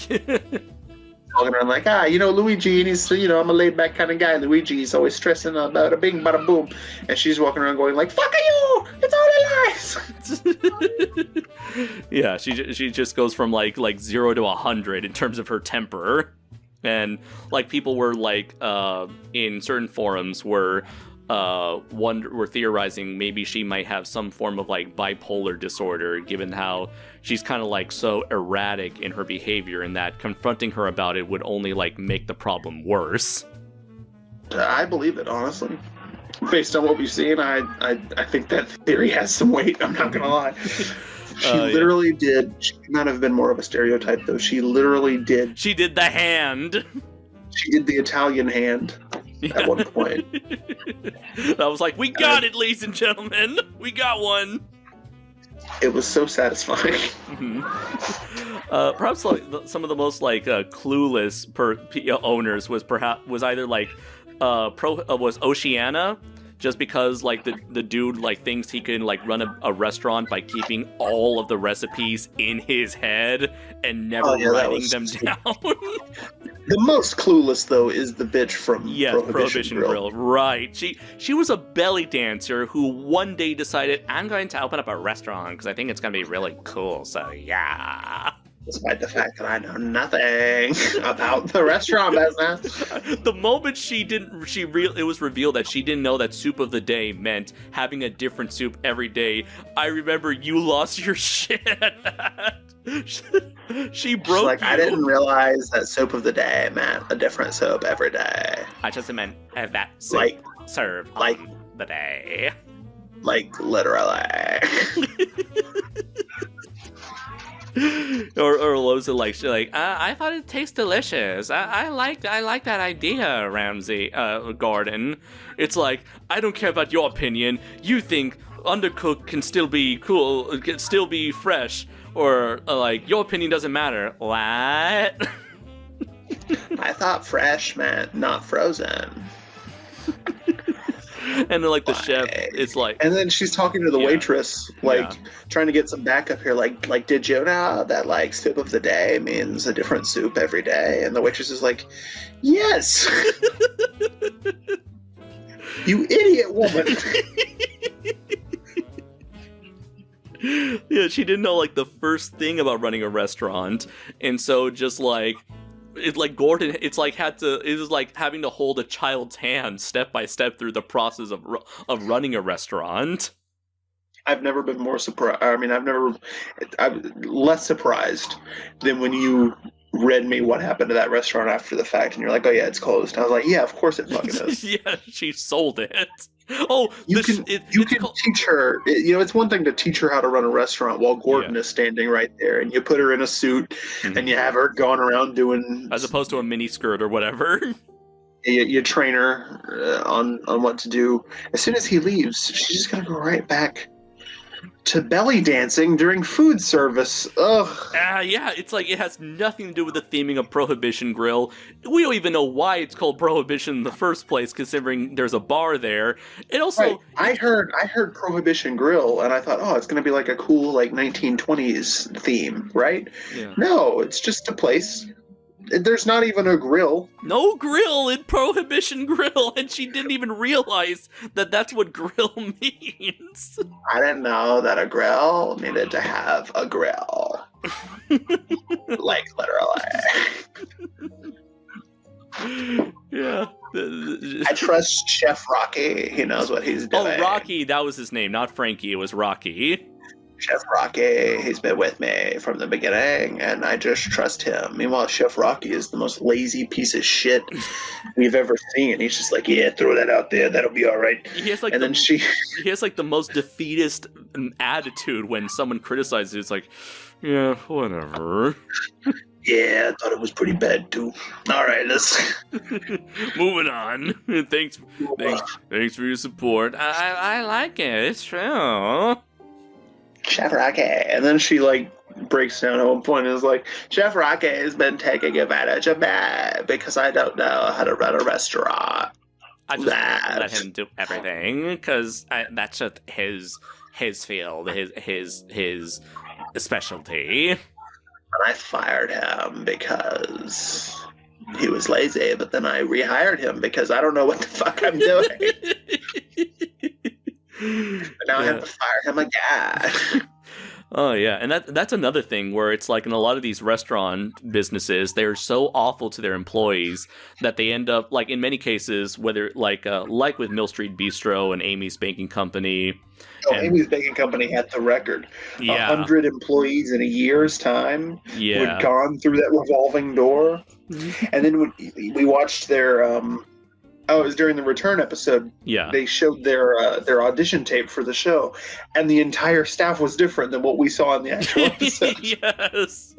Walking around like, Luigi, and he's, I'm a laid back kind of guy. Luigi, he's always stressing about a bing, bada boom. And she's walking around going like, fuck you! It's all lies! Yeah, she just goes from like 0 to 100 in terms of her temper. And like people were like, in certain forums were theorizing maybe she might have some form of like bipolar disorder, given how she's kind of like so erratic in her behavior, and that confronting her about it would only like make the problem worse. I believe it, honestly. Based on what we've seen, I think that theory has some weight. I'm not gonna lie. She literally did. She could not have been more of a stereotype, though. She literally did. She did the hand. She did the Italian hand. At one point. I was like, we got it, ladies and gentlemen. We got one. It was so satisfying. Perhaps like some of the most like clueless owners was either like was Oceana, just because like the dude like thinks he can like run a restaurant by keeping all of the recipes in his head and never writing them down. The most clueless, though, is the bitch from Prohibition Grill. Right. She was a belly dancer who one day decided, I'm going to open up a restaurant because I think it's going to be really cool, so yeah. Despite the fact that I know nothing about the restaurant business. The moment it was revealed that she didn't know that soup of the day meant having a different soup every day, I remember you lost your shit at that. She broke like, I didn't realize that soup of the day meant a different soup every day. I just meant that soup served on the day. Like, literally. or was it like I thought it tastes delicious. I like that idea, Ramsay Gordon. It's like, I don't care about your opinion. You think undercooked can still be cool, can still be fresh, or like your opinion doesn't matter. What? I thought fresh meant not frozen. And then like the chef, it's like, and then she's talking to the waitress, trying to get some backup here. Like, did you know that like soup of the day means a different soup every day? And the waitress is like, yes. You idiot woman. Yeah, she didn't know like the first thing about running a restaurant, and so just like. It's like Gordon. It was like having to hold a child's hand step by step through the process of running a restaurant. I've never been more surprised. I mean, I'm less surprised than when you read me what happened to that restaurant after the fact, and you're like, "Oh yeah, it's closed." And I was like, "Yeah, of course it fucking is." Yeah, she sold it. Oh, you can teach her. It's one thing to teach her how to run a restaurant while Gordon is standing right there, and you put her in a suit, and you have her going around doing, as opposed to a mini skirt or whatever. You train her on what to do. As soon as he leaves, she's just gonna go right back to belly dancing during food service. Ugh. Yeah, it's like it has nothing to do with the theming of Prohibition Grill. We don't even know why it's called Prohibition in the first place, considering there's a bar there. It also, Right. I heard Prohibition Grill, and I thought, oh, it's going to be like a cool 1920s theme, right? yeah. No, it's just a place. There's not even a grill. No grill in Prohibition Grill, and she didn't even realize that that's what grill means. I didn't know that a grill needed to have a grill. Like, literally. Yeah. I trust Chef Rocky. He knows what he's doing. Oh, Rocky, that was his name, not Frankie, it was Rocky. Chef Rocky, he's been with me from the beginning, and I just trust him. Meanwhile, Chef Rocky is the most lazy piece of shit we've ever seen. He's just like, yeah, throw that out there, that'll be all right. He has like he has like the most defeatist attitude when someone criticizes it. It's like, yeah, whatever. Yeah, I thought it was pretty bad too. All right, let's moving on. Thanks for your support. I like it. It's true. Chef Rocky. And then she like breaks down at one point and is like, Chef Rocky has been taking advantage of me because I don't know how to run a restaurant. I just let him do everything because that's just his field, his specialty. And I fired him because he was lazy, but then I rehired him because I don't know what the fuck I'm doing. But now I have to fire him again. Oh yeah, and that's another thing where it's like in a lot of these restaurant businesses, they're so awful to their employees that they end up, like in many cases, whether like with Mill Street Bistro and Amy's Baking Company. Amy's Baking Company had the record. Yeah. 100 employees in a year's time Yeah. who had gone through that revolving door. And then when we watched their it was during the return episode. Yeah. They showed their audition tape for the show, and the entire staff was different than what we saw in the actual episode. Yes.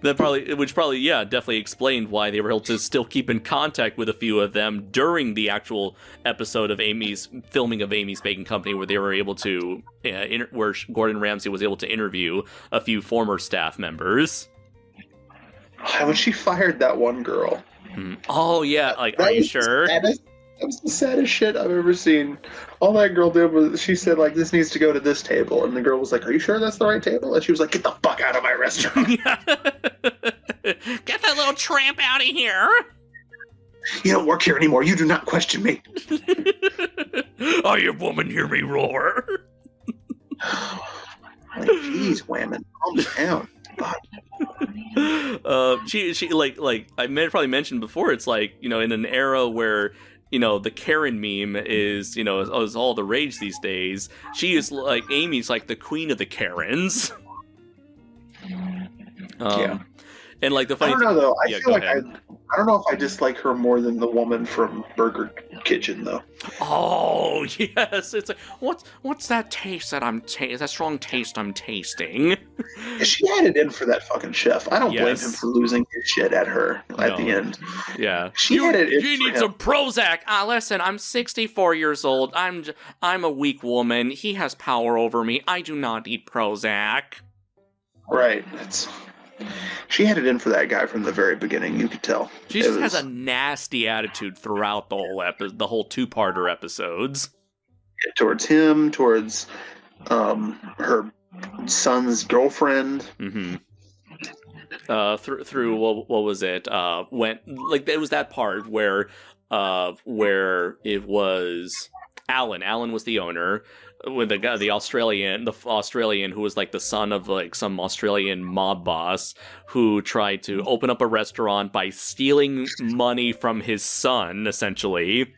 Which definitely explained why they were able to still keep in contact with a few of them during the actual episode of Amy's filming of Amy's Baking Company, where they were able to, where Gordon Ramsay was able to interview a few former staff members. When she fired that one girl. Oh yeah, like, are you sure? That was the saddest shit I've ever seen. All that girl did was she said like, this needs to go to this table, and the girl was like, are you sure that's the right table? And she was like, get the fuck out of my restaurant. Get that little tramp out of here. You don't work here anymore. You do not question me. Oh, you woman, hear me roar. Like, jeez, women, calm down. God. She like I probably mentioned before, it's like, in an era where, the Karen meme is all the rage these days. She is like, Amy's like the queen of the Karens. Yeah. And like the funny I don't know though. I feel like ahead. I don't know if I dislike her more than the woman from Burger Kitchen though. Oh yes, it's like, what's that taste that that strong taste I'm tasting? She had it in for that fucking chef. I don't blame him for losing his shit at her at the end. Yeah, she had it in. You need some Prozac. Listen, I'm 64 years old. I'm a weak woman. He has power over me. I do not need Prozac. Right. She had it in for that guy from the very beginning. You could tell. She just has a nasty attitude throughout the whole two-parter episodes. Towards him, towards her son's girlfriend. Mm-hmm. Through what was it? When like it was that part where it was Alan. Alan was the owner. With the Australian who was like the son of like some Australian mob boss who tried to open up a restaurant by stealing money from his son, essentially.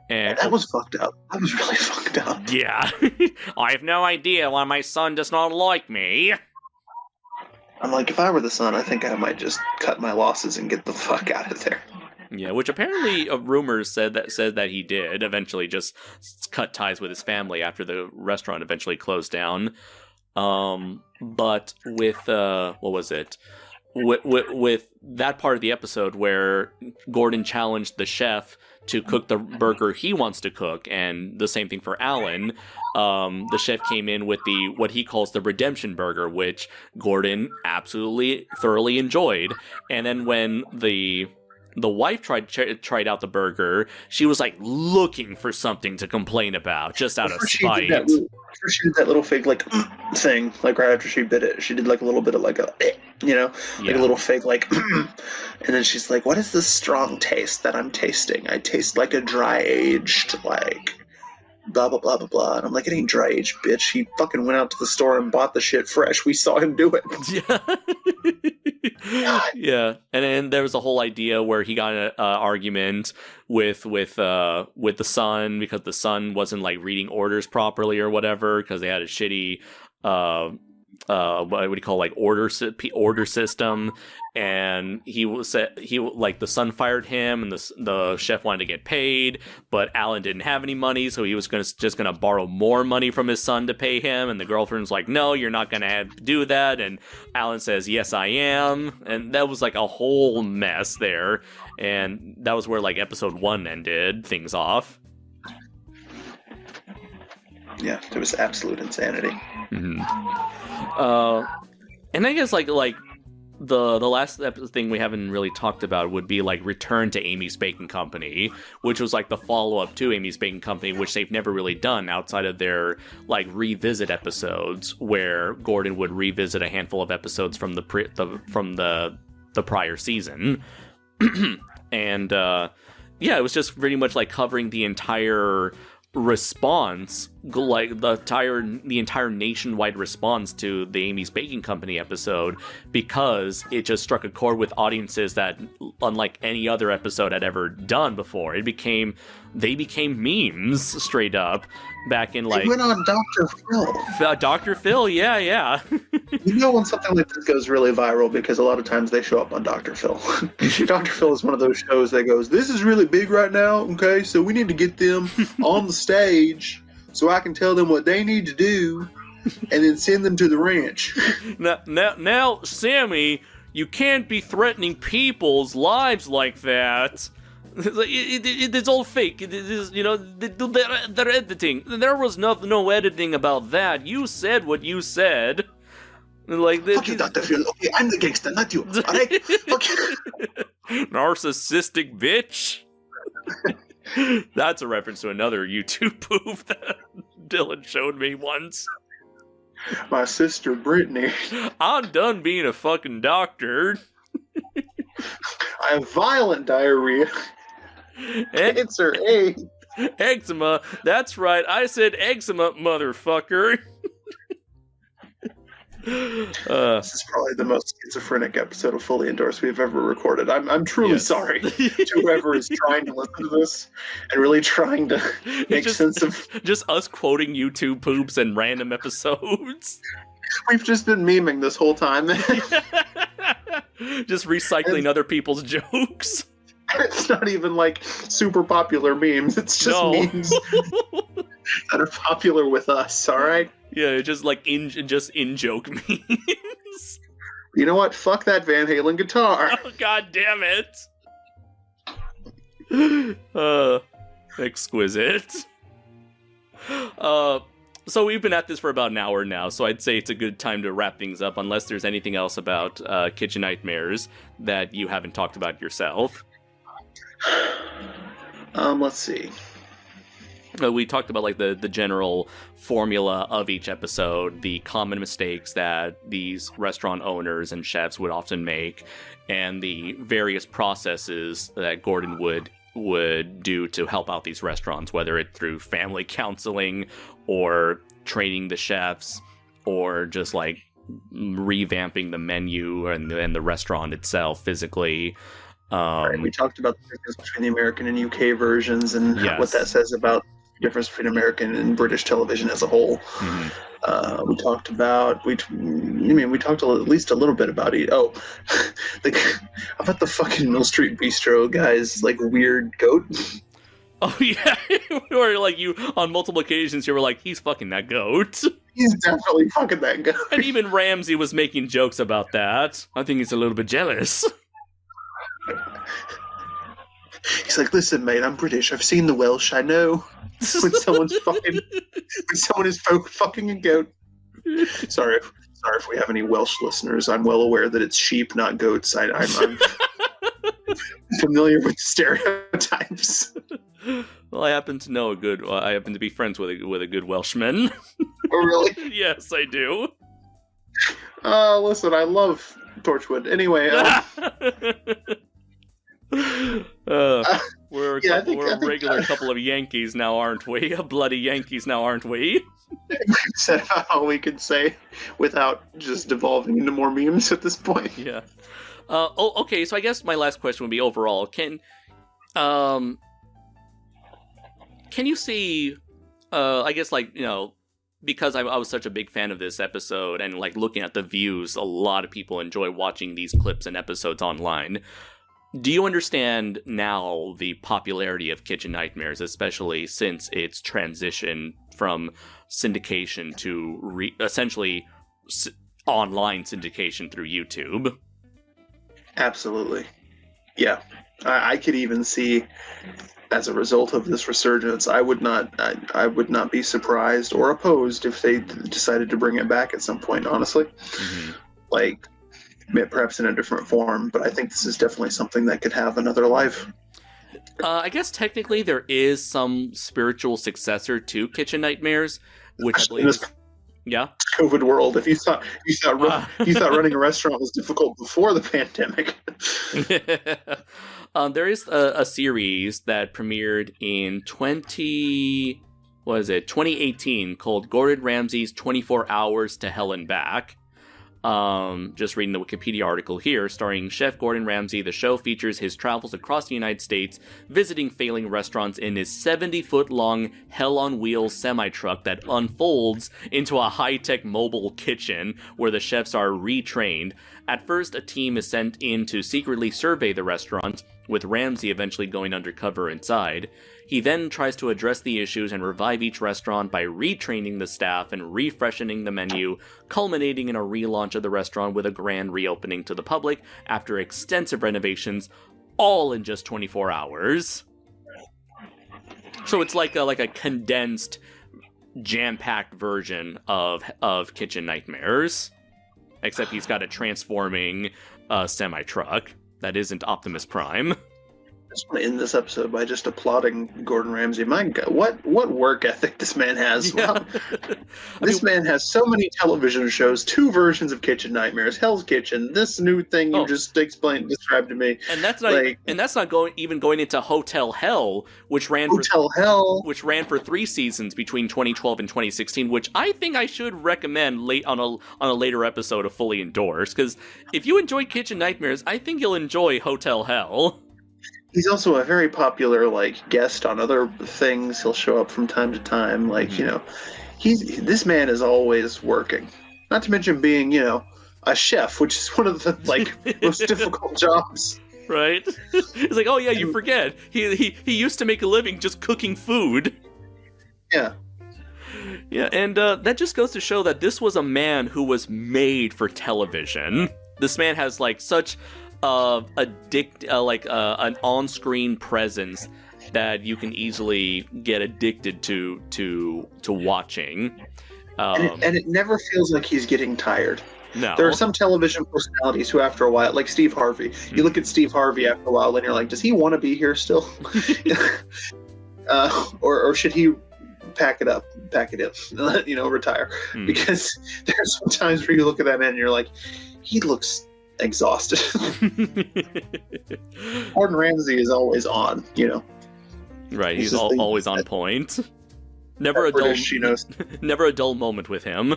And that was fucked up. That was really fucked up. Yeah. I have no idea why my son does not like me. I'm like, if I were the son, I think I might just cut my losses and get the fuck out of there. Yeah, which apparently rumors said that he did eventually just cut ties with his family after the restaurant eventually closed down. But with what was it? with that part of the episode where Gordon challenged the chef to cook the burger he wants to cook, and the same thing for Alan. The chef came in with what he calls the redemption burger, which Gordon absolutely thoroughly enjoyed. And then when the wife tried out the burger, she was like looking for something to complain about, just out of spite. She did that little fake like thing, like right after she bit it. She did like a little bit of like a, like a little fake like, and then she's like, "What is this strong taste that I'm tasting? I taste like a dry aged like." Blah blah blah blah blah, and I'm like, "It ain't dry aged, bitch. He fucking went out to the store and bought the shit fresh. We saw him do it." Yeah, yeah. And then there was a whole idea where he got an argument with the son because the son wasn't like reading orders properly or whatever, because they had a shitty what do you call, like, order system, and the son fired him, and the chef wanted to get paid, but Alan didn't have any money, so he was just gonna borrow more money from his son to pay him, and the girlfriend's like, "No, you're not gonna do that," and Alan says, "Yes, I am," and that was like a whole mess there, and that was where like episode 1 ended things off. Yeah, there was absolute insanity. Mm-hmm. And I guess like the last thing we haven't really talked about would be like Return to Amy's Baking Company, which was like the follow-up to Amy's Baking Company, which they've never really done outside of their like revisit episodes, where Gordon would revisit a handful of episodes from the prior season. And it was just pretty much like covering the entire response, like the entire nationwide response to the Amy's Baking Company episode, because it just struck a chord with audiences that, unlike any other episode had ever done before, they became memes straight up back in like. They went on Dr. Phil. Dr. Phil, yeah. You know when something like this goes really viral, because a lot of times they show up on Dr. Phil. Dr. Phil is one of those shows that goes, "This is really big right now, okay, so we need to get them on the stage so I can tell them what they need to do and then send them to the ranch." Now, Sammy, you can't be threatening people's lives like that. It's all fake. It is, they're editing. There was no editing about that. You said what you said. Like, fuck you, Dr. Phil. Okay, I'm the gangster, not you. All right? Okay. Narcissistic bitch. That's a reference to another YouTube poof that Dylan showed me once. My sister Brittany. I'm done being a fucking doctor. I have violent diarrhea. Cancer, AIDS. Eczema. That's right. I said eczema, motherfucker. This is probably the most schizophrenic episode of Fully Endorsed we've ever recorded. I'm truly sorry to whoever is trying to listen to this and really trying to make sense of just us quoting YouTube poops and random episodes. We've just been memeing this whole time. Just recycling other people's jokes. It's not even like super popular memes. It's just memes that are popular with us. All right. Yeah, just like in-joke memes. You know what? Fuck that Van Halen guitar. Oh, God damn it. Exquisite. So we've been at this for about an hour now, so I'd say it's a good time to wrap things up, unless there's anything else about Kitchen Nightmares that you haven't talked about yourself. Let's see. We talked about like the general formula of each episode, the common mistakes that these restaurant owners and chefs would often make, and the various processes that Gordon would do to help out these restaurants, whether it's through family counseling or training the chefs or just like revamping the menu and the restaurant itself physically. Right, we talked about the difference between the American and UK versions and what that says about the difference between American and British television as a whole. Mm-hmm. We talked about we talked at least a little bit about it. Oh, about the fucking Mill Street Bistro guy's like weird goat. Oh yeah, or like you on multiple occasions you were like, he's fucking that goat. He's definitely fucking that goat. And even Ramsey was making jokes about that. I think he's a little bit jealous. He's like, listen, mate, I'm British. I've seen the Welsh. I know when someone is fucking a goat. Sorry if we have any Welsh listeners. I'm well aware that it's sheep, not goats. I'm familiar with the stereotypes. Well, I happen to be friends with a good Welshman. Oh, really? Yes, I do. Listen, I love Torchwood. Anyway, we're a regular couple of Yankees now, aren't we? Bloody Yankees now, aren't we? We've said all we can say without just devolving into more memes at this point. Yeah. Okay. So I guess my last question would be overall: Can you see? I guess because I was such a big fan of this episode and looking at the views, a lot of people enjoy watching these clips and episodes online. Do you understand now the popularity of Kitchen Nightmares, especially since its transition from syndication to essentially online syndication through YouTube? Absolutely. Yeah. I could even see, as a result of this resurgence, I would not be surprised or opposed if they decided to bring it back at some point, honestly. Mm-hmm. Perhaps in a different form, but I think this is definitely something that could have another life. I guess technically there is some spiritual successor to Kitchen Nightmares, which Especially I believe is... Yeah? COVID world. If you thought running a restaurant was difficult before the pandemic. There is a series that premiered in 2018 called Gordon Ramsay's 24 Hours to Hell and Back. Just reading the Wikipedia article here, starring Chef Gordon Ramsay. The show features his travels across the United States, visiting failing restaurants in his 70-foot-long hell-on-wheels semi-truck that unfolds into a high-tech mobile kitchen where the chefs are retrained. At first, a team is sent in to secretly survey the restaurant, with Ramsay eventually going undercover inside. He then tries to address the issues and revive each restaurant by retraining the staff and refreshening the menu, culminating in a relaunch of the restaurant with a grand reopening to the public after extensive renovations, all in just 24 hours. So it's like a condensed, jam-packed version of Kitchen Nightmares, except he's got a transforming semi-truck that isn't Optimus Prime. I just want to end this episode by just applauding Gordon Ramsay. My God, what work ethic this man has. Yeah. This man has so many television shows, 2 versions of Kitchen Nightmares, Hell's Kitchen, this new thing you just described to me. And that's not going into Hotel Hell, which ran for 3 seasons between 2012 and 2016, which I think I should recommend on a later episode of Fully Endorsed, because if you enjoy Kitchen Nightmares, I think you'll enjoy Hotel Hell. He's also a very popular guest on other things. He'll show up from time to time. This man is always working. Not to mention being, a chef, which is one of the most difficult jobs. Right? It's like, oh yeah, you forget. He used to make a living just cooking food. Yeah. Yeah, and that just goes to show that this was a man who was made for television. This man has such an on-screen presence that you can easily get addicted to watching. And it never feels like he's getting tired. No. There are some television personalities who, after a while, like Steve Harvey, you look at Steve Harvey after a while and you're like, does he want to be here still? Or should he pack it in, retire? Because there's some times where you look at that man and you're like, he looks exhausted. Gordon Ramsay is always on, Right, he's always on point. Never a dull moment with him.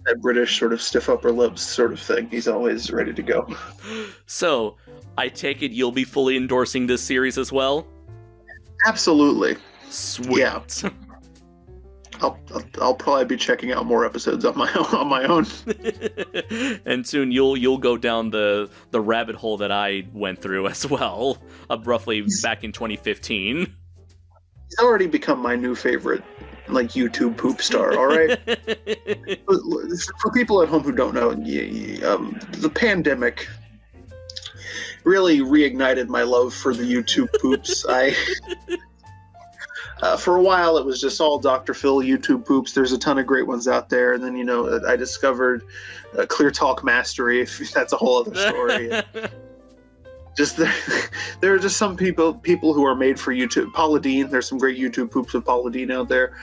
That British sort of stiff upper lips sort of thing. He's always ready to go. So, I take it you'll be fully endorsing this series as well? Absolutely. Sweet. Yeah. I'll probably be checking out more episodes on my own. And soon you'll go down the rabbit hole that I went through as well, roughly back in 2015. He's already become my new favorite like YouTube poop star. All right. For people at home who don't know, the pandemic really reignited my love for the YouTube poops. For a while, it was just all Dr. Phil YouTube poops. There's a ton of great ones out there. And then, I discovered Clear Talk Mastery. If that's a whole other story. Just there are just some people who are made for YouTube. Paula Deen, there's some great YouTube poops of Paula Deen out there.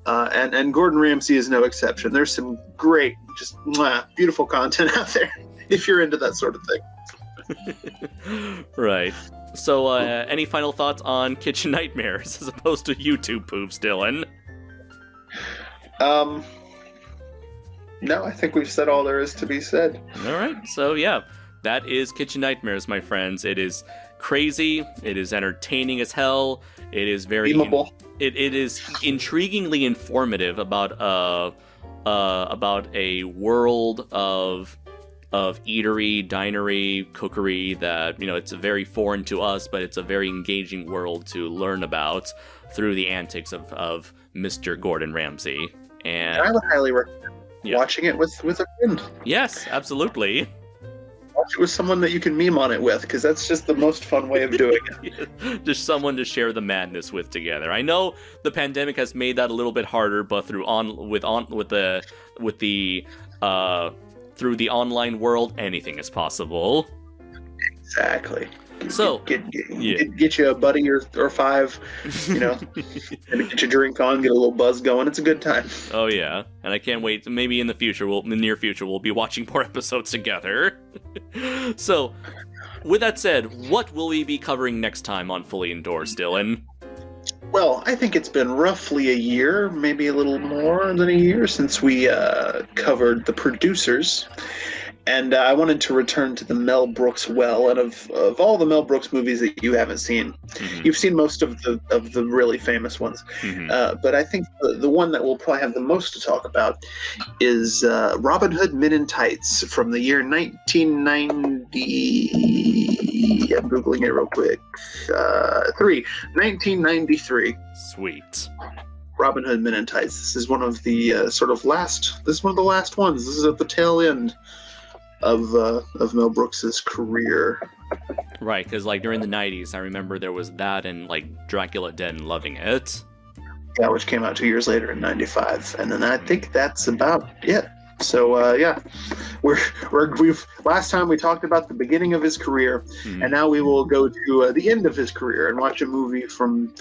And Gordon Ramsay is no exception. There's some great, just beautiful content out there if you're into that sort of thing. Right. So, any final thoughts on Kitchen Nightmares as opposed to YouTube poops, Dylan? No, I think we've said all there is to be said. All right. So, yeah, that is Kitchen Nightmares, my friends. It is crazy. It is entertaining as hell. It is very... It is intriguingly informative about a world of eatery, dinery, cookery that, it's very foreign to us, but it's a very engaging world to learn about through the antics of Mr. Gordon Ramsay. And I would highly recommend watching it with a friend. Yes, absolutely. Watch it with someone that you can meme on it with, because that's just the most fun way of doing it. Just someone to share the madness with together. I know the pandemic has made that a little bit harder, but through the online world, anything is possible. Exactly. So get you a buddy or five, and get your drink on, get a little buzz going. It's a good time. Oh yeah, and I can't wait. Maybe in the near future, we'll be watching more episodes together. So, with that said, what will we be covering next time on Fully Endorsed, Dylan? Well, I think it's been roughly a year, maybe a little more than a year, since we covered The Producers. And I wanted to return to the Mel Brooks well. And of all the Mel Brooks movies that you haven't seen, you've seen most of the really famous ones. But I think the one that we'll probably have the most to talk about is Robin Hood Men in Tights from the year 1990. I'm Googling it real quick. 1993. Sweet. Robin Hood Men in Tights. This is one of the This is one of the last ones. This is at the tail end of Mel Brooks's career. Right, because during the 90s, I remember there was that and Dracula Dead and Loving It. Yeah, which came out 2 years later in 95. And then I think that's about it. So we've last time we talked about the beginning of his career, and now we will go to the end of his career and watch a movie from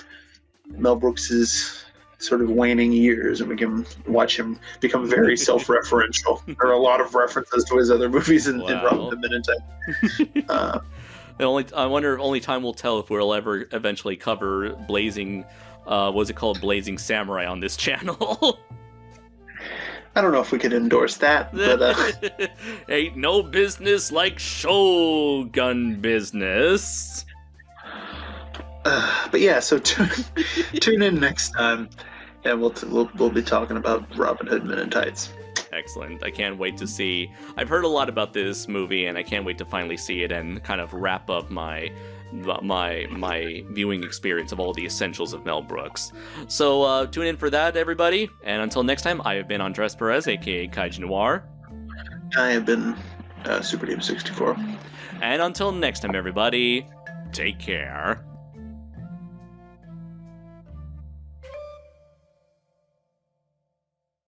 Mel Brooks's sort of waning years, and we can watch him become very self-referential. There are a lot of references to his other movies in Robin Hood Men in Tights. I wonder, only time will tell if we'll ever eventually cover Blazing Samurai on this channel. I don't know if we could endorse that, but ain't no business like Shogun business. But yeah, so tune in next time, and we'll be talking about Robin Hood Men in Tights. Excellent. I can't wait to see. I've heard a lot about this movie, and I can't wait to finally see it and kind of wrap up my viewing experience of all the essentials of Mel Brooks. So tune in for that, everybody. And until next time, I have been Andres Perez, aka Kaiju Noir. I have been Super Deep 64. And until next time, everybody, take care.